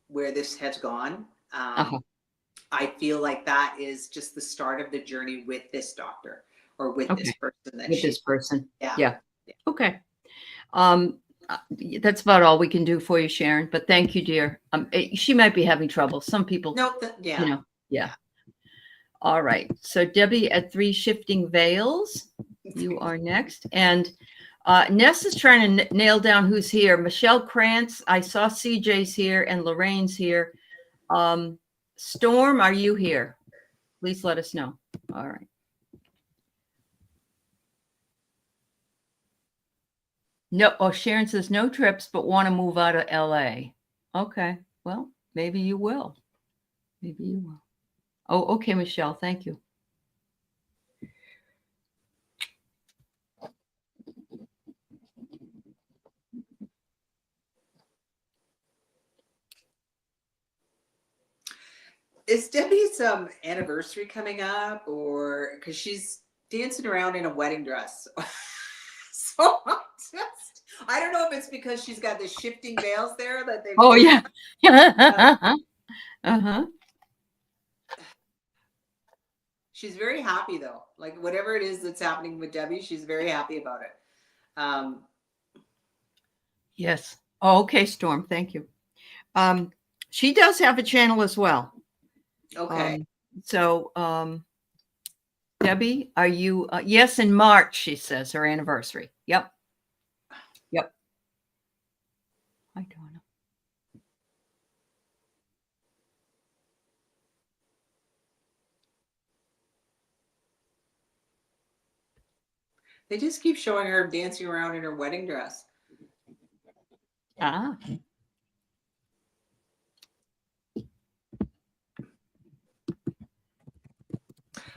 where this has gone, I feel like that is just the start of the journey with this doctor or with this person that this person. Yeah. Yeah. Okay. That's about all we can do for you, Sharon. But thank you, dear. She might be having trouble. Some people. No. Yeah. You know. Yeah. All right. So Debbie at 3 Shifting Veils, you are next. And Ness is trying to nail down who's here. Michelle Krantz, I saw CJ's here and Lorraine's here. Storm, are you here? Please let us know. All right. No. Oh, Sharon says no trips, but want to move out of LA. Okay. Well, maybe you will. Maybe you will. Oh, okay, Michelle. Thank you. Is Debbie's anniversary coming up, or because she's dancing around in a wedding dress? So I don't know if it's because she's got the shifting veils there that they've. Oh, yeah. Uh, Uh-huh. She's very happy though. Like whatever it is that's happening with Debbie, she's very happy about it. Yes. Oh, okay, Storm. Thank you. She does have a channel as well. Okay. So, Debbie, are you? Yes, in March, she says her anniversary. Yep. Yep. I don't know. They just keep showing her dancing around in her wedding dress. Ah.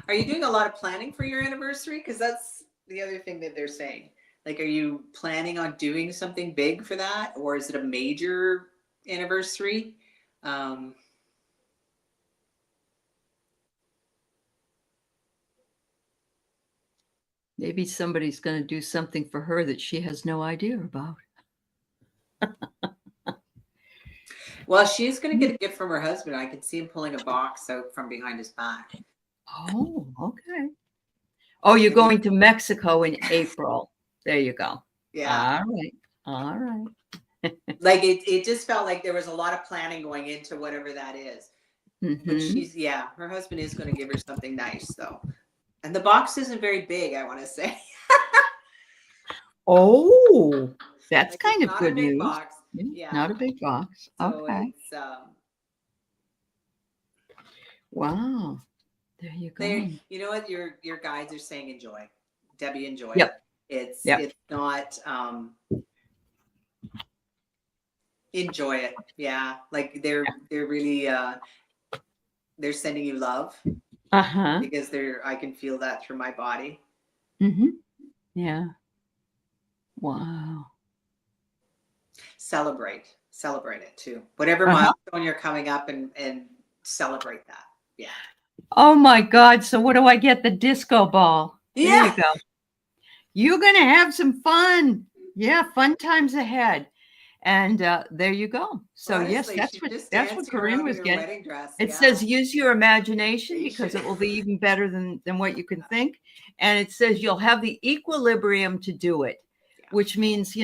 Are you doing a lot of planning for your anniversary? Because that's the other thing that they're saying. Like, are you planning on doing something big for that, or is it a major anniversary? Maybe somebody's going to do something for her that she has no idea about. Well, she's going to get a gift from her husband. I can see him pulling a box out from behind his back. Oh, okay. Oh, you're going to Mexico in April. There you go. Yeah. All right. All right. Like it just felt like there was a lot of planning going into whatever that is. But she's, yeah, her husband is going to give her something nice though. And the box isn't very big, I want to say. Oh, that's Like, kind it's of not a good big news. box. Yeah, Yeah. not a big box. So Okay. it's Wow. There you go. you know what your guides are saying, enjoy. Debbie, enjoy Yep. it. Yep. It's not enjoy it. Yeah. Like they're really they're sending you love. Uh-huh. Because I can feel that through my body. Mm-hmm. Yeah. Wow. Celebrate it too. Whatever Uh-huh. milestone you're coming up and celebrate that. Yeah. Oh my God. So what do I get? The disco ball. There Yeah. you go. You're going to have some fun. Yeah. Fun times ahead. And there you go. So Honestly, yes, she's just that's what dancing Corrine around in was her getting. wedding dress. It Yeah. says use your imagination because it will be even better than what you can think. And it says you'll have the equilibrium to do it, which means,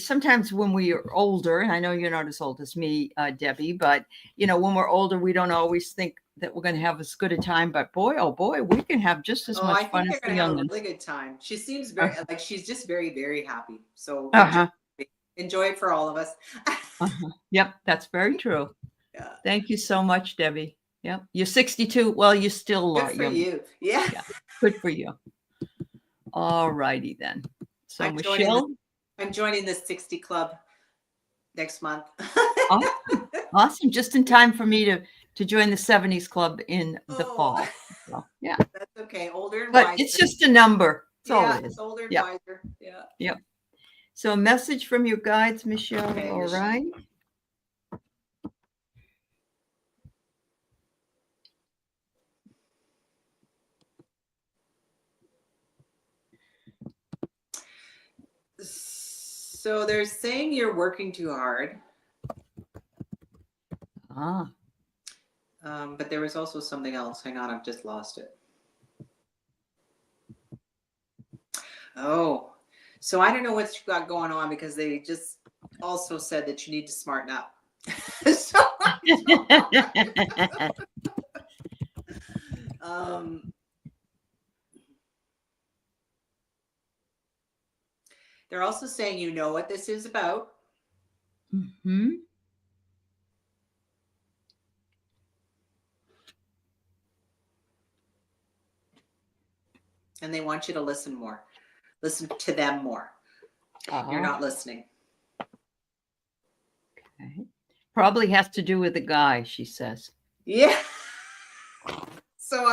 sometimes when we are older, and I know you're not as old as me, Debbie, but when we're older, we don't always think that we're going to have as good a time. But boy, oh boy, we can have just as much fun as they're the going to have young a ones. really good time. She seems very like she's just very, very happy. So enjoy it for all of us. Yep, that's very true. Yeah. Thank you so much, Debbie. Yep. You're 62. Well, you're still good for young. you. Yeah. Good for you. All righty then. So Michelle, I'm joining the 60 club next month. Awesome. Just in time for me to join the 70s club in the fall. So, yeah. That's okay. Older and but wiser. It's just a number. That's all it is. It's older and wiser. Yeah. Yep. So a message from your guides, Michelle. Okay, all right. So they're saying you're working too hard. But there was also something else. Hang on, I've just lost it. Oh, so I don't know what you got going on because they just also said that you need to smarten up. So they're also saying you know what this is about. Mm-hmm. And they want you to listen more. Listen to them more. You're not listening. Okay. Probably has to do with the guy, she says. Yeah. So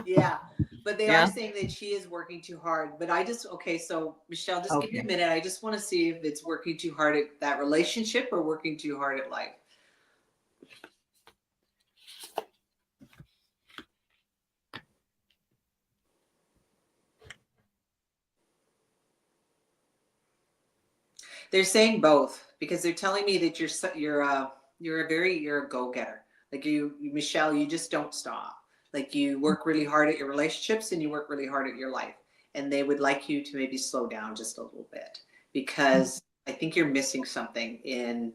yeah, but they are saying that she is working too hard. But okay, so Michelle, just give me a minute. I just want to see if it's working too hard at that relationship or working too hard at life. They're saying both, because they're telling me that you're a go-getter. Like Michelle, you just don't stop. Like you work really hard at your relationships and you work really hard at your life. And they would like you to maybe slow down just a little bit, because I think you're missing something in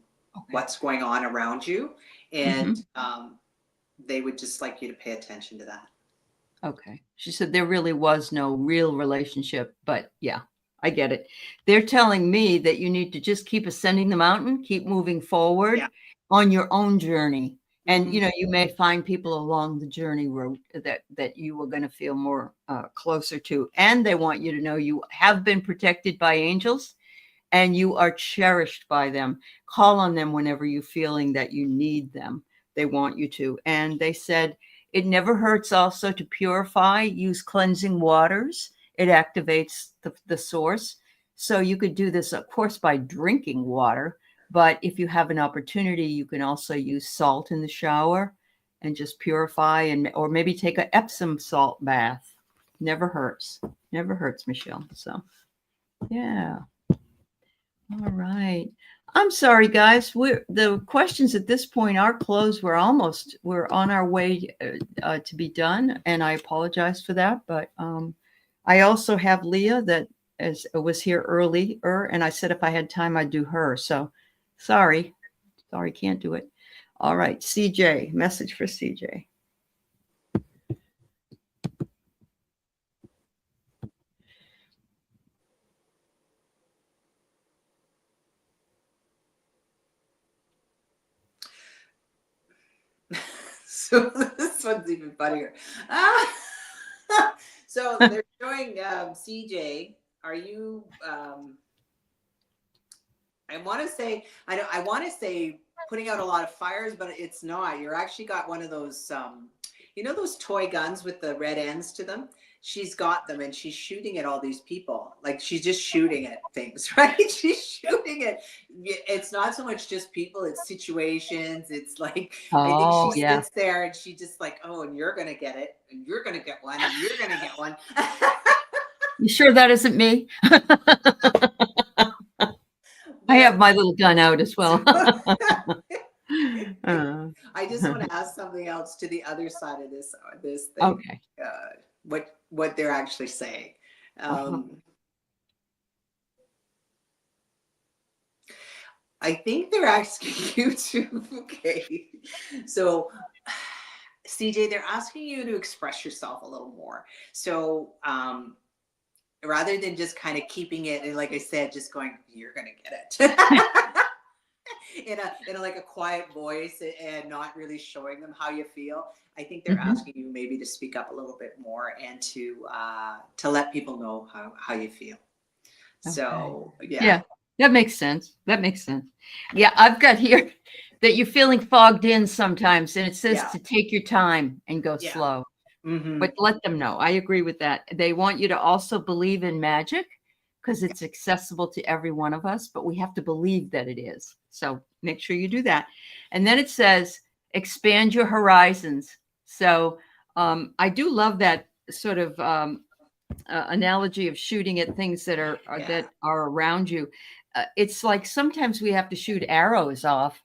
what's going on around you. And they would just like you to pay attention to that. Okay. She said there really was no real relationship, but yeah, I get it. They're telling me that you need to just keep ascending the mountain, keep moving forward on your own journey. And, you may find people along the journey route that you are going to feel more closer to. And they want you to know you have been protected by angels and you are cherished by them. Call on them whenever you're feeling that you need them. They want you to. And they said, it never hurts also to purify, use cleansing waters. It activates the source. So you could do this, of course, by drinking water. But if you have an opportunity, you can also use salt in the shower and just purify, or maybe take an Epsom salt bath. Never hurts. Never hurts, Michelle. So, yeah. All right. I'm sorry, guys. The questions at this point are closed. We're on our way to be done, and I apologize for that. But I also have Leah that was here earlier, and I said if I had time, I'd do her. So sorry, can't do it. All right, CJ, message for CJ. So this one's even funnier. So they're showing CJ. Are you? I want to say putting out a lot of fires, but it's not. You're actually got one of those, those toy guns with the red ends to them. She's got them and she's shooting at all these people. Like she's just shooting at things, right? She's shooting at. It's not so much just people; it's situations. It's like I think she sits there and she just like, oh, and you're gonna get it, and you're gonna get one, and you're gonna get one. You sure that isn't me? I have my little gun out as well. I just want to ask something else to the other side of this thing. Okay. What they're actually saying. I think they're asking you to. Okay, so CJ, they're asking you to express yourself a little more. So rather than just kind of keeping it, and like I said, just going, you're gonna get it. in a like a quiet voice and not really showing them how you feel. I think they're asking you maybe to speak up a little bit more and to let people know how you feel. Okay. So yeah, that makes sense. Yeah, I've got here that you're feeling fogged in sometimes, and it says to take your time and go slow. But let them know. I agree with that. They want you to also believe in magic, because it's accessible to every one of us, but we have to believe that it is. So make sure you do that. And then it says, expand your horizons. So I do love that sort of analogy of shooting at things that are around you. It's like sometimes we have to shoot arrows off.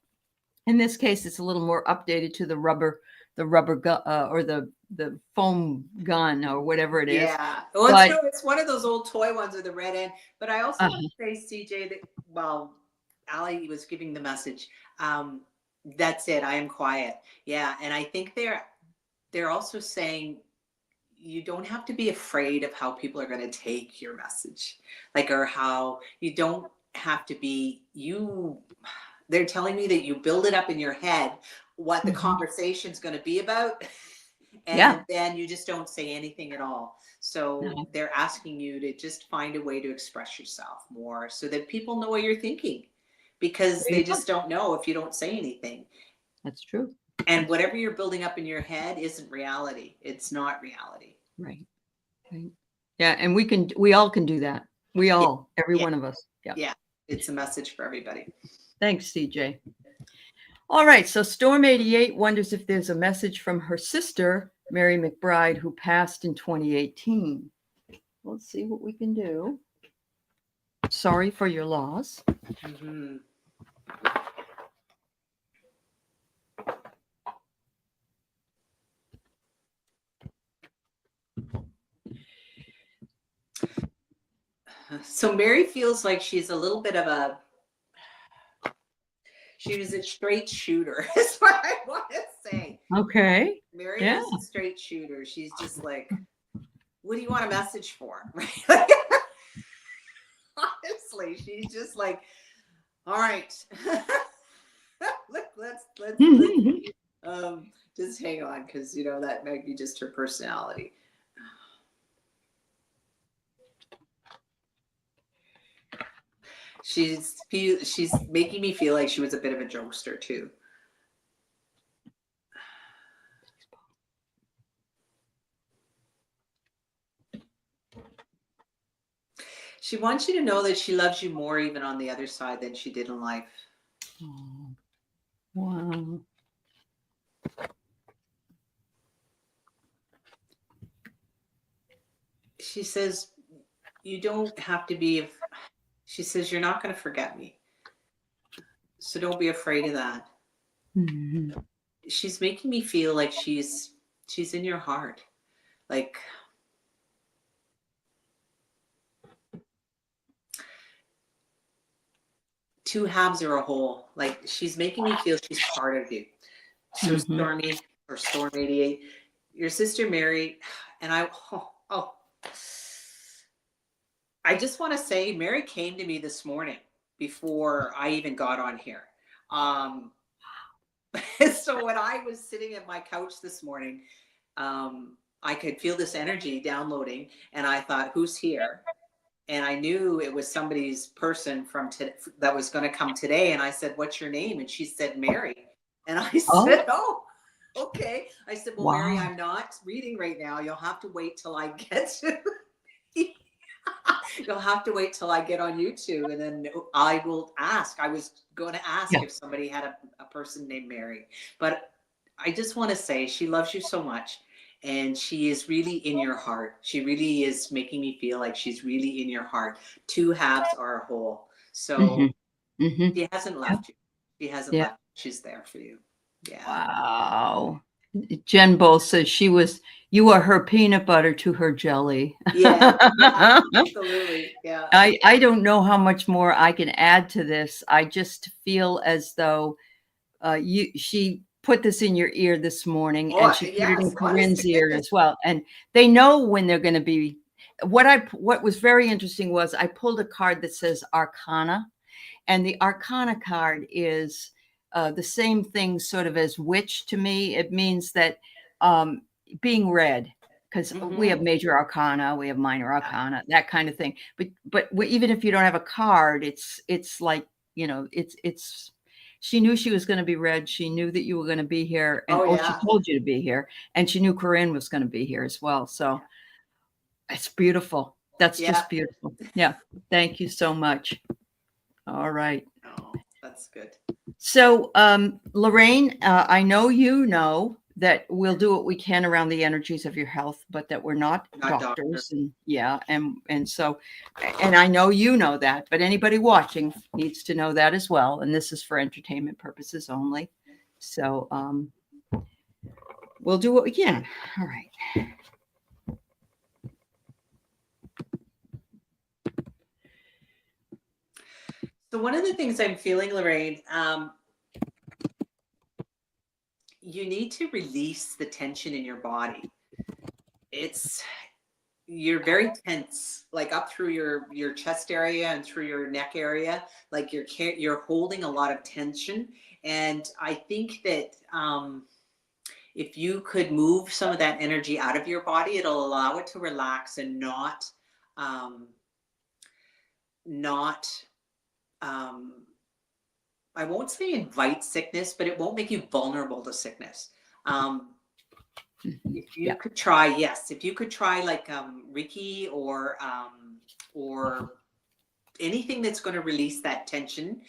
In this case, it's a little more updated to the rubber gun or the foam gun or whatever it is. Yeah. Well, it's one of those old toy ones with the red end. But I also want to say, CJ, that Ali was giving the message. That's it. I am quiet. Yeah. And I think they're also saying you don't have to be afraid of how people are going to take your message, or how you don't have to be you. They're telling me that you build it up in your head what the conversation's going to be about. Yeah. And then you just don't say anything at all. So No, they're asking you to just find a way to express yourself more so that people know what you're thinking, because there you they go. just don't know if you don't say anything. That's true. And That's true. whatever you're building up in your head isn't reality. It's not reality. Right. Right. Yeah. And we all can do that. We Yeah. all, every Yeah. one of us. Yeah. Yeah. It's a message for everybody. Thanks, CJ. All right. So Storm 88 wonders if there's a message from her sister, Mary McBride, who passed in 2018. Let's see what we can do. Sorry for your loss. Mm-hmm. So Mary feels like she's a little bit of a, she was a straight shooter, is what I want to say. Okay. Mary Yeah. was a straight shooter. She's just like, what do you want a message for? Right? Honestly, she's just like, all right. let's just hang on, because that might be just her personality. She's making me feel like she was a bit of a jokester too. She wants you to know that she loves you more even on the other side than she did in life. Oh, wow. She says, you don't have to be, she says, you're not going to forget me. So don't be afraid of that. Mm-hmm. She's making me feel like she's in your heart. Like, two halves are a whole. Like, she's making me feel she's part of you. So Mm-hmm. Storm 88, your sister Mary, and I just want to say Mary came to me this morning before I even got on here. So when I was sitting at my couch this morning, I could feel this energy downloading, and I thought, who's here? And I knew it was somebody's person that was going to come today. And I said, what's your name? And she said, Mary. And I Oh, said, oh, okay. I said, well, Mary, wow. I'm not reading right now. You'll have to wait till I get to you'll have to wait till I get on YouTube, and then I will ask. I was going to ask Yeah. if somebody had a person named Mary, but I just want to say she loves you so much, and she is really in your heart. She really is making me feel like she's really in your heart. Two halves are a whole. So Mm-hmm. Mm-hmm. she hasn't Yeah. left you. She hasn't Yeah. left. She's there for you. Yeah. Wow. Jen Bull says you are her peanut butter to her jelly. Yeah. Yeah. Absolutely. Yeah. I don't know how much more I can add to this. I just feel as though she put this in your ear this morning, and Oh, she put it in yes. Honest to Corinne's ear goodness. as well. And they know when they're going to be. What was very interesting was I pulled a card that says Arcana, and the Arcana card is the same thing sort of as witch to me. It means that being read, because we have Mm-hmm. major arcana, we have minor Yeah. arcana, that kind of thing. But even if you don't have a card, it's like, it's she knew she was going to be read. She knew that you were going to be here, and Oh, she yeah. told you to be here, and she knew Corrine was going to be here as well. So it's beautiful. That's Yeah. just beautiful. Yeah. Thank you so much. All right. Oh, that's good. So, Lorraine, I know you know that we'll do what we can around the energies of your health, but that we're not Not doctor. doctors, and yeah, and so, and I know you know that, but anybody watching needs to know that as well. And this is for entertainment purposes only. So, we'll do what we can. All right. So one of the things I'm feeling, Lorraine, you need to release the tension in your body. You're very tense, like up through your chest area and through your neck area. Like you're holding a lot of tension, and I think that if you could move some of that energy out of your body, it'll allow it to relax and um, not I won't say invite sickness, but it won't make you vulnerable to sickness. If you Yeah. could try, yes, if you could try like Reiki or anything that's going to release that tension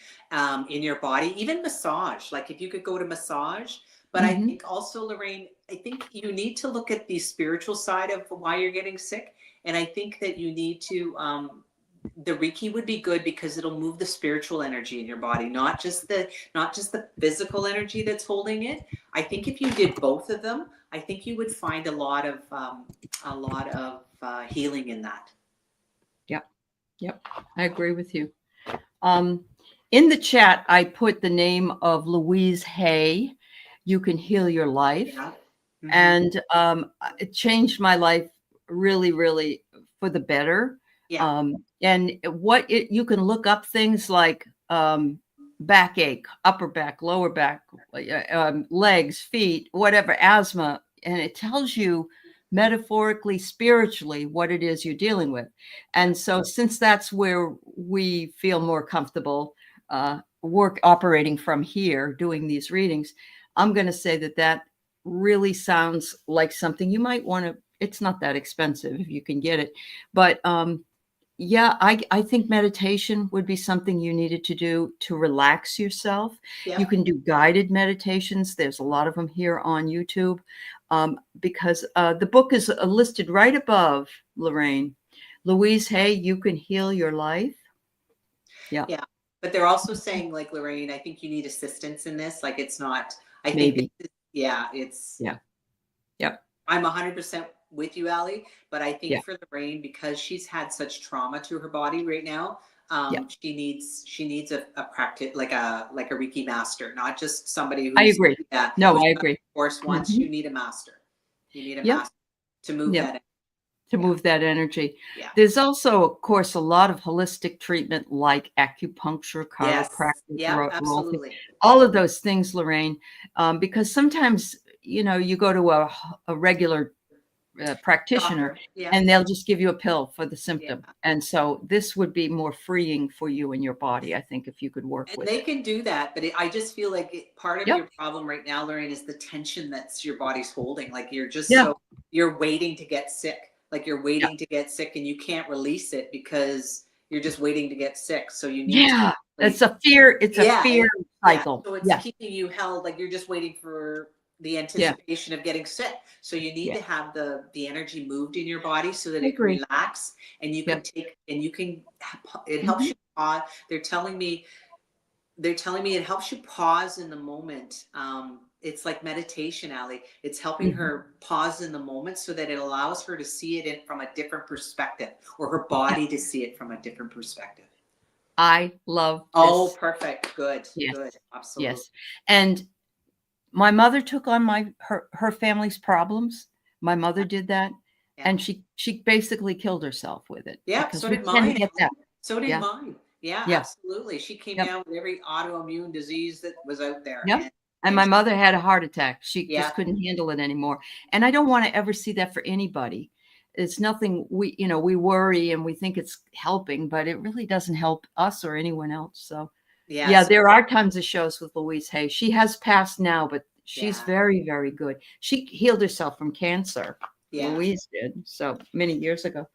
in your body, even massage, like if you could go to massage. But I think also, Lorraine, I think you need to look at the spiritual side of why you're getting sick. And I think that you need to, the Reiki would be good because it'll move the spiritual energy in your body, not just the physical energy that's holding it. I think if you did both of them, I think you would find a lot of healing in that. Yep, I agree with you. In the chat, I put the name of Louise Hay. You Can Heal Your Life. Yeah. And it changed my life really, really for the better. Yeah. And you can look up things like backache, upper back, lower back, legs, feet, whatever, asthma, and it tells you metaphorically, spiritually, what it is you're dealing with. And so since that's where we feel more comfortable operating from here, doing these readings, I'm going to say that really sounds like something you might want to. It's not that expensive if you can get it, but yeah, I think meditation would be something you needed to do to relax yourself. Yeah. You can do guided meditations. There's a lot of them here on YouTube, because the book is listed right above, Lorraine. Louise Hay, You Can Heal Your Life. Yeah. Yeah. But they're also saying, like, Lorraine, I think you need assistance in this. Like, it's not, I Maybe. think, it's, Yeah. Yep. I'm 100% with you, Allie, but I think Yeah. for Lorraine, because she's had such trauma to her body right now, Yeah. she needs a practice, like a Reiki master, not just somebody who's, I agree. No, I agree. Of course, once Mhm. you need a master. You need a Yep. master to move Yep. that. To move that energy. Yeah. There's also, of course, a lot of holistic treatment like acupuncture, Yes. chiropractic, Yeah, absolutely. all of those things, Lorraine, because sometimes, you go to a regular practitioner Doctor. Yeah. and they'll just give you a pill for the symptom. Yeah. And so this would be more freeing for you and your body, I think, if you could work And with they it. can do that, but part of Yep. your problem right now, Lorraine, is the tension that's your body's holding. Like you're just Yeah. you're waiting to get sick. Like you're waiting Yeah. to get sick, and you can't release it because you're just waiting to get sick. So you need Yeah. to, It's a fear. It's a fear yeah. cycle. So it's Yeah. keeping you held. Like you're just waiting for the Yeah. anticipation of getting sick. So you need Yeah. to have the energy moved in your body so that I it can agree. relax, and you can Yeah. it helps you pause. They're telling me it helps you pause in the moment. It's like meditation, Allie. It's helping her pause in the moment so that it allows her to see it from a different perspective, or her body to see it from a different perspective. I love this. Oh, perfect. Good. Yes. Good. Absolutely. Yes. And my mother took on her family's problems. My mother did that. Yeah. And she basically killed herself with it. Yeah, because so we did tend to mine. get that. So did Yeah. mine. Yeah, Yeah. absolutely. She came Yep. down with every autoimmune disease that was out there. Yep. And my mother had a heart attack. She Yeah. just couldn't handle it anymore. And I don't want to ever see that for anybody. It's nothing we worry and we think it's helping, but it really doesn't help us or anyone else. So yeah, there are tons of shows with Louise Hay. She has passed now, but she's very, very good. She healed herself from cancer. Yeah. Louise did, so many years ago.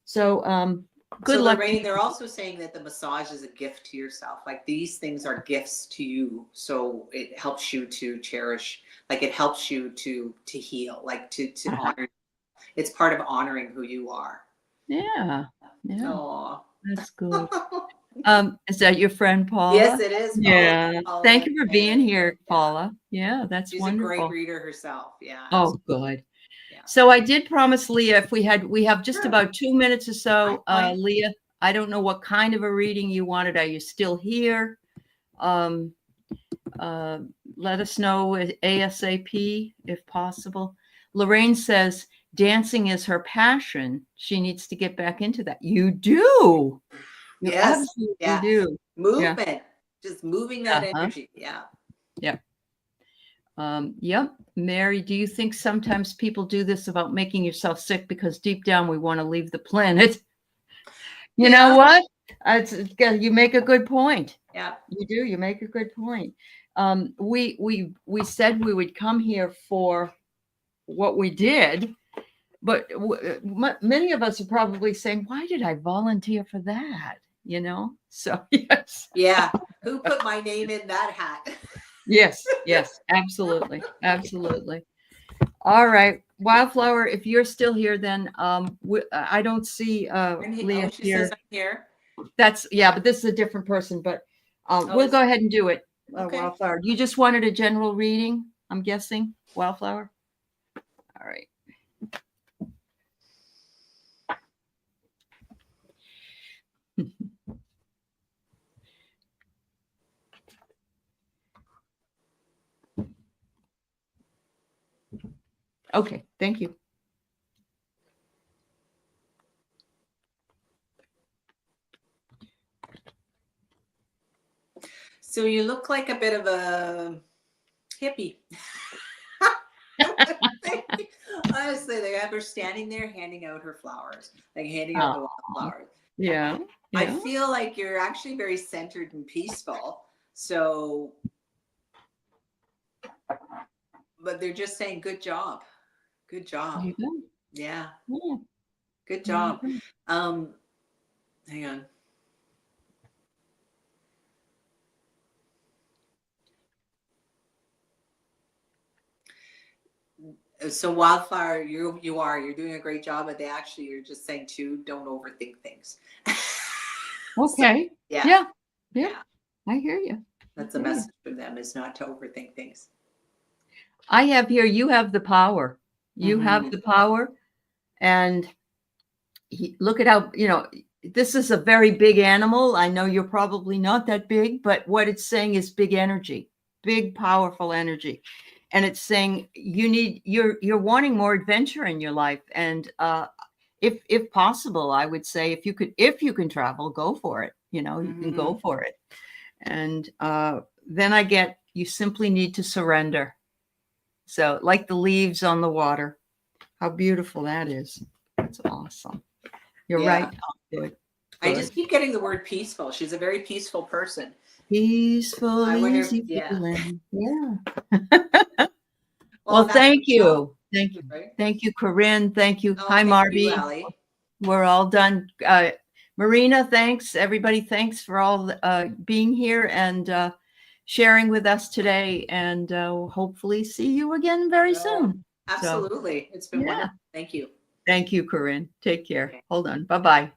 So good So luck. Lorraine, they're also saying that the massage is a gift to yourself. Like these things are gifts to you. So it helps you to cherish, like it helps you to heal, like to honor. It's part of honoring who you are. Yeah. Yeah. Aww. That's good. Is that your friend Paula? Yes, it is. Yeah. Paula. Thank you for being here, Paula. Yeah, that's She's wonderful. a great reader herself. Yeah. Oh, good. Yeah. So I did promise Leah we have just about 2 minutes or so. Leah, I don't know what kind of a reading you wanted. Are you still here? Let us know ASAP if possible. Lorraine says dancing is her passion. She needs to get back into that. You do. You absolutely do. Movement. Just moving that energy. Yeah. Yeah. Yep. Mary, do you think sometimes people do this about making yourself sick because deep down we want to leave the planet? You know what? You make a good point. Yeah. You do. You make a good point. We said we would come here for what we did, but many of us are probably saying, "Why did I volunteer for that?" You know. So yes. Yeah. Who put my name in that hat? Yes. Yes. Absolutely. Absolutely. All right, Wildflower. If you're still here, then I don't see Leah She here. says I'm here. But this is a different person. But we'll go ahead and do it. Okay. Wildflower. You just wanted a general reading, I'm guessing, Wildflower. All right. Okay, thank you. So you look like a bit of a hippie. Honestly, they have her standing there handing out her flowers, like handing out the wildflowers. Yeah, I feel like you're actually very centered and peaceful. So, but they're just saying, good job. Good job. Yeah. Good job. Hang on. So Wildflower, you're doing a great job, but you're just saying too, don't overthink things. Okay. So, yeah. I hear you. That's a message from them, is not to overthink things. I have here, you have the power. You have the power. And look at how, this is a very big animal. I know you're probably not that big, but what it's saying is big energy, big, powerful energy. And it's saying you're wanting more adventure in your life. And if possible, I would say if you can travel, go for it. You can go for it. And then I get, you simply need to surrender. So like the leaves on the water, how beautiful that is. That's awesome. You're right. Oh, good. I just keep getting the word peaceful. She's a very peaceful person. Peaceful, easy feeling. Yeah. Well, thank you. Thank you. Thank you, Corrine. Thank you. Hi, thank Marby. you, Allie. We're all done. Marina, thanks. Everybody, thanks for all being here and sharing with us today. And hopefully see you again very soon. Absolutely. It's been wonderful. Thank you. Thank you, Corrine. Take care. Okay. Hold on. Bye-bye.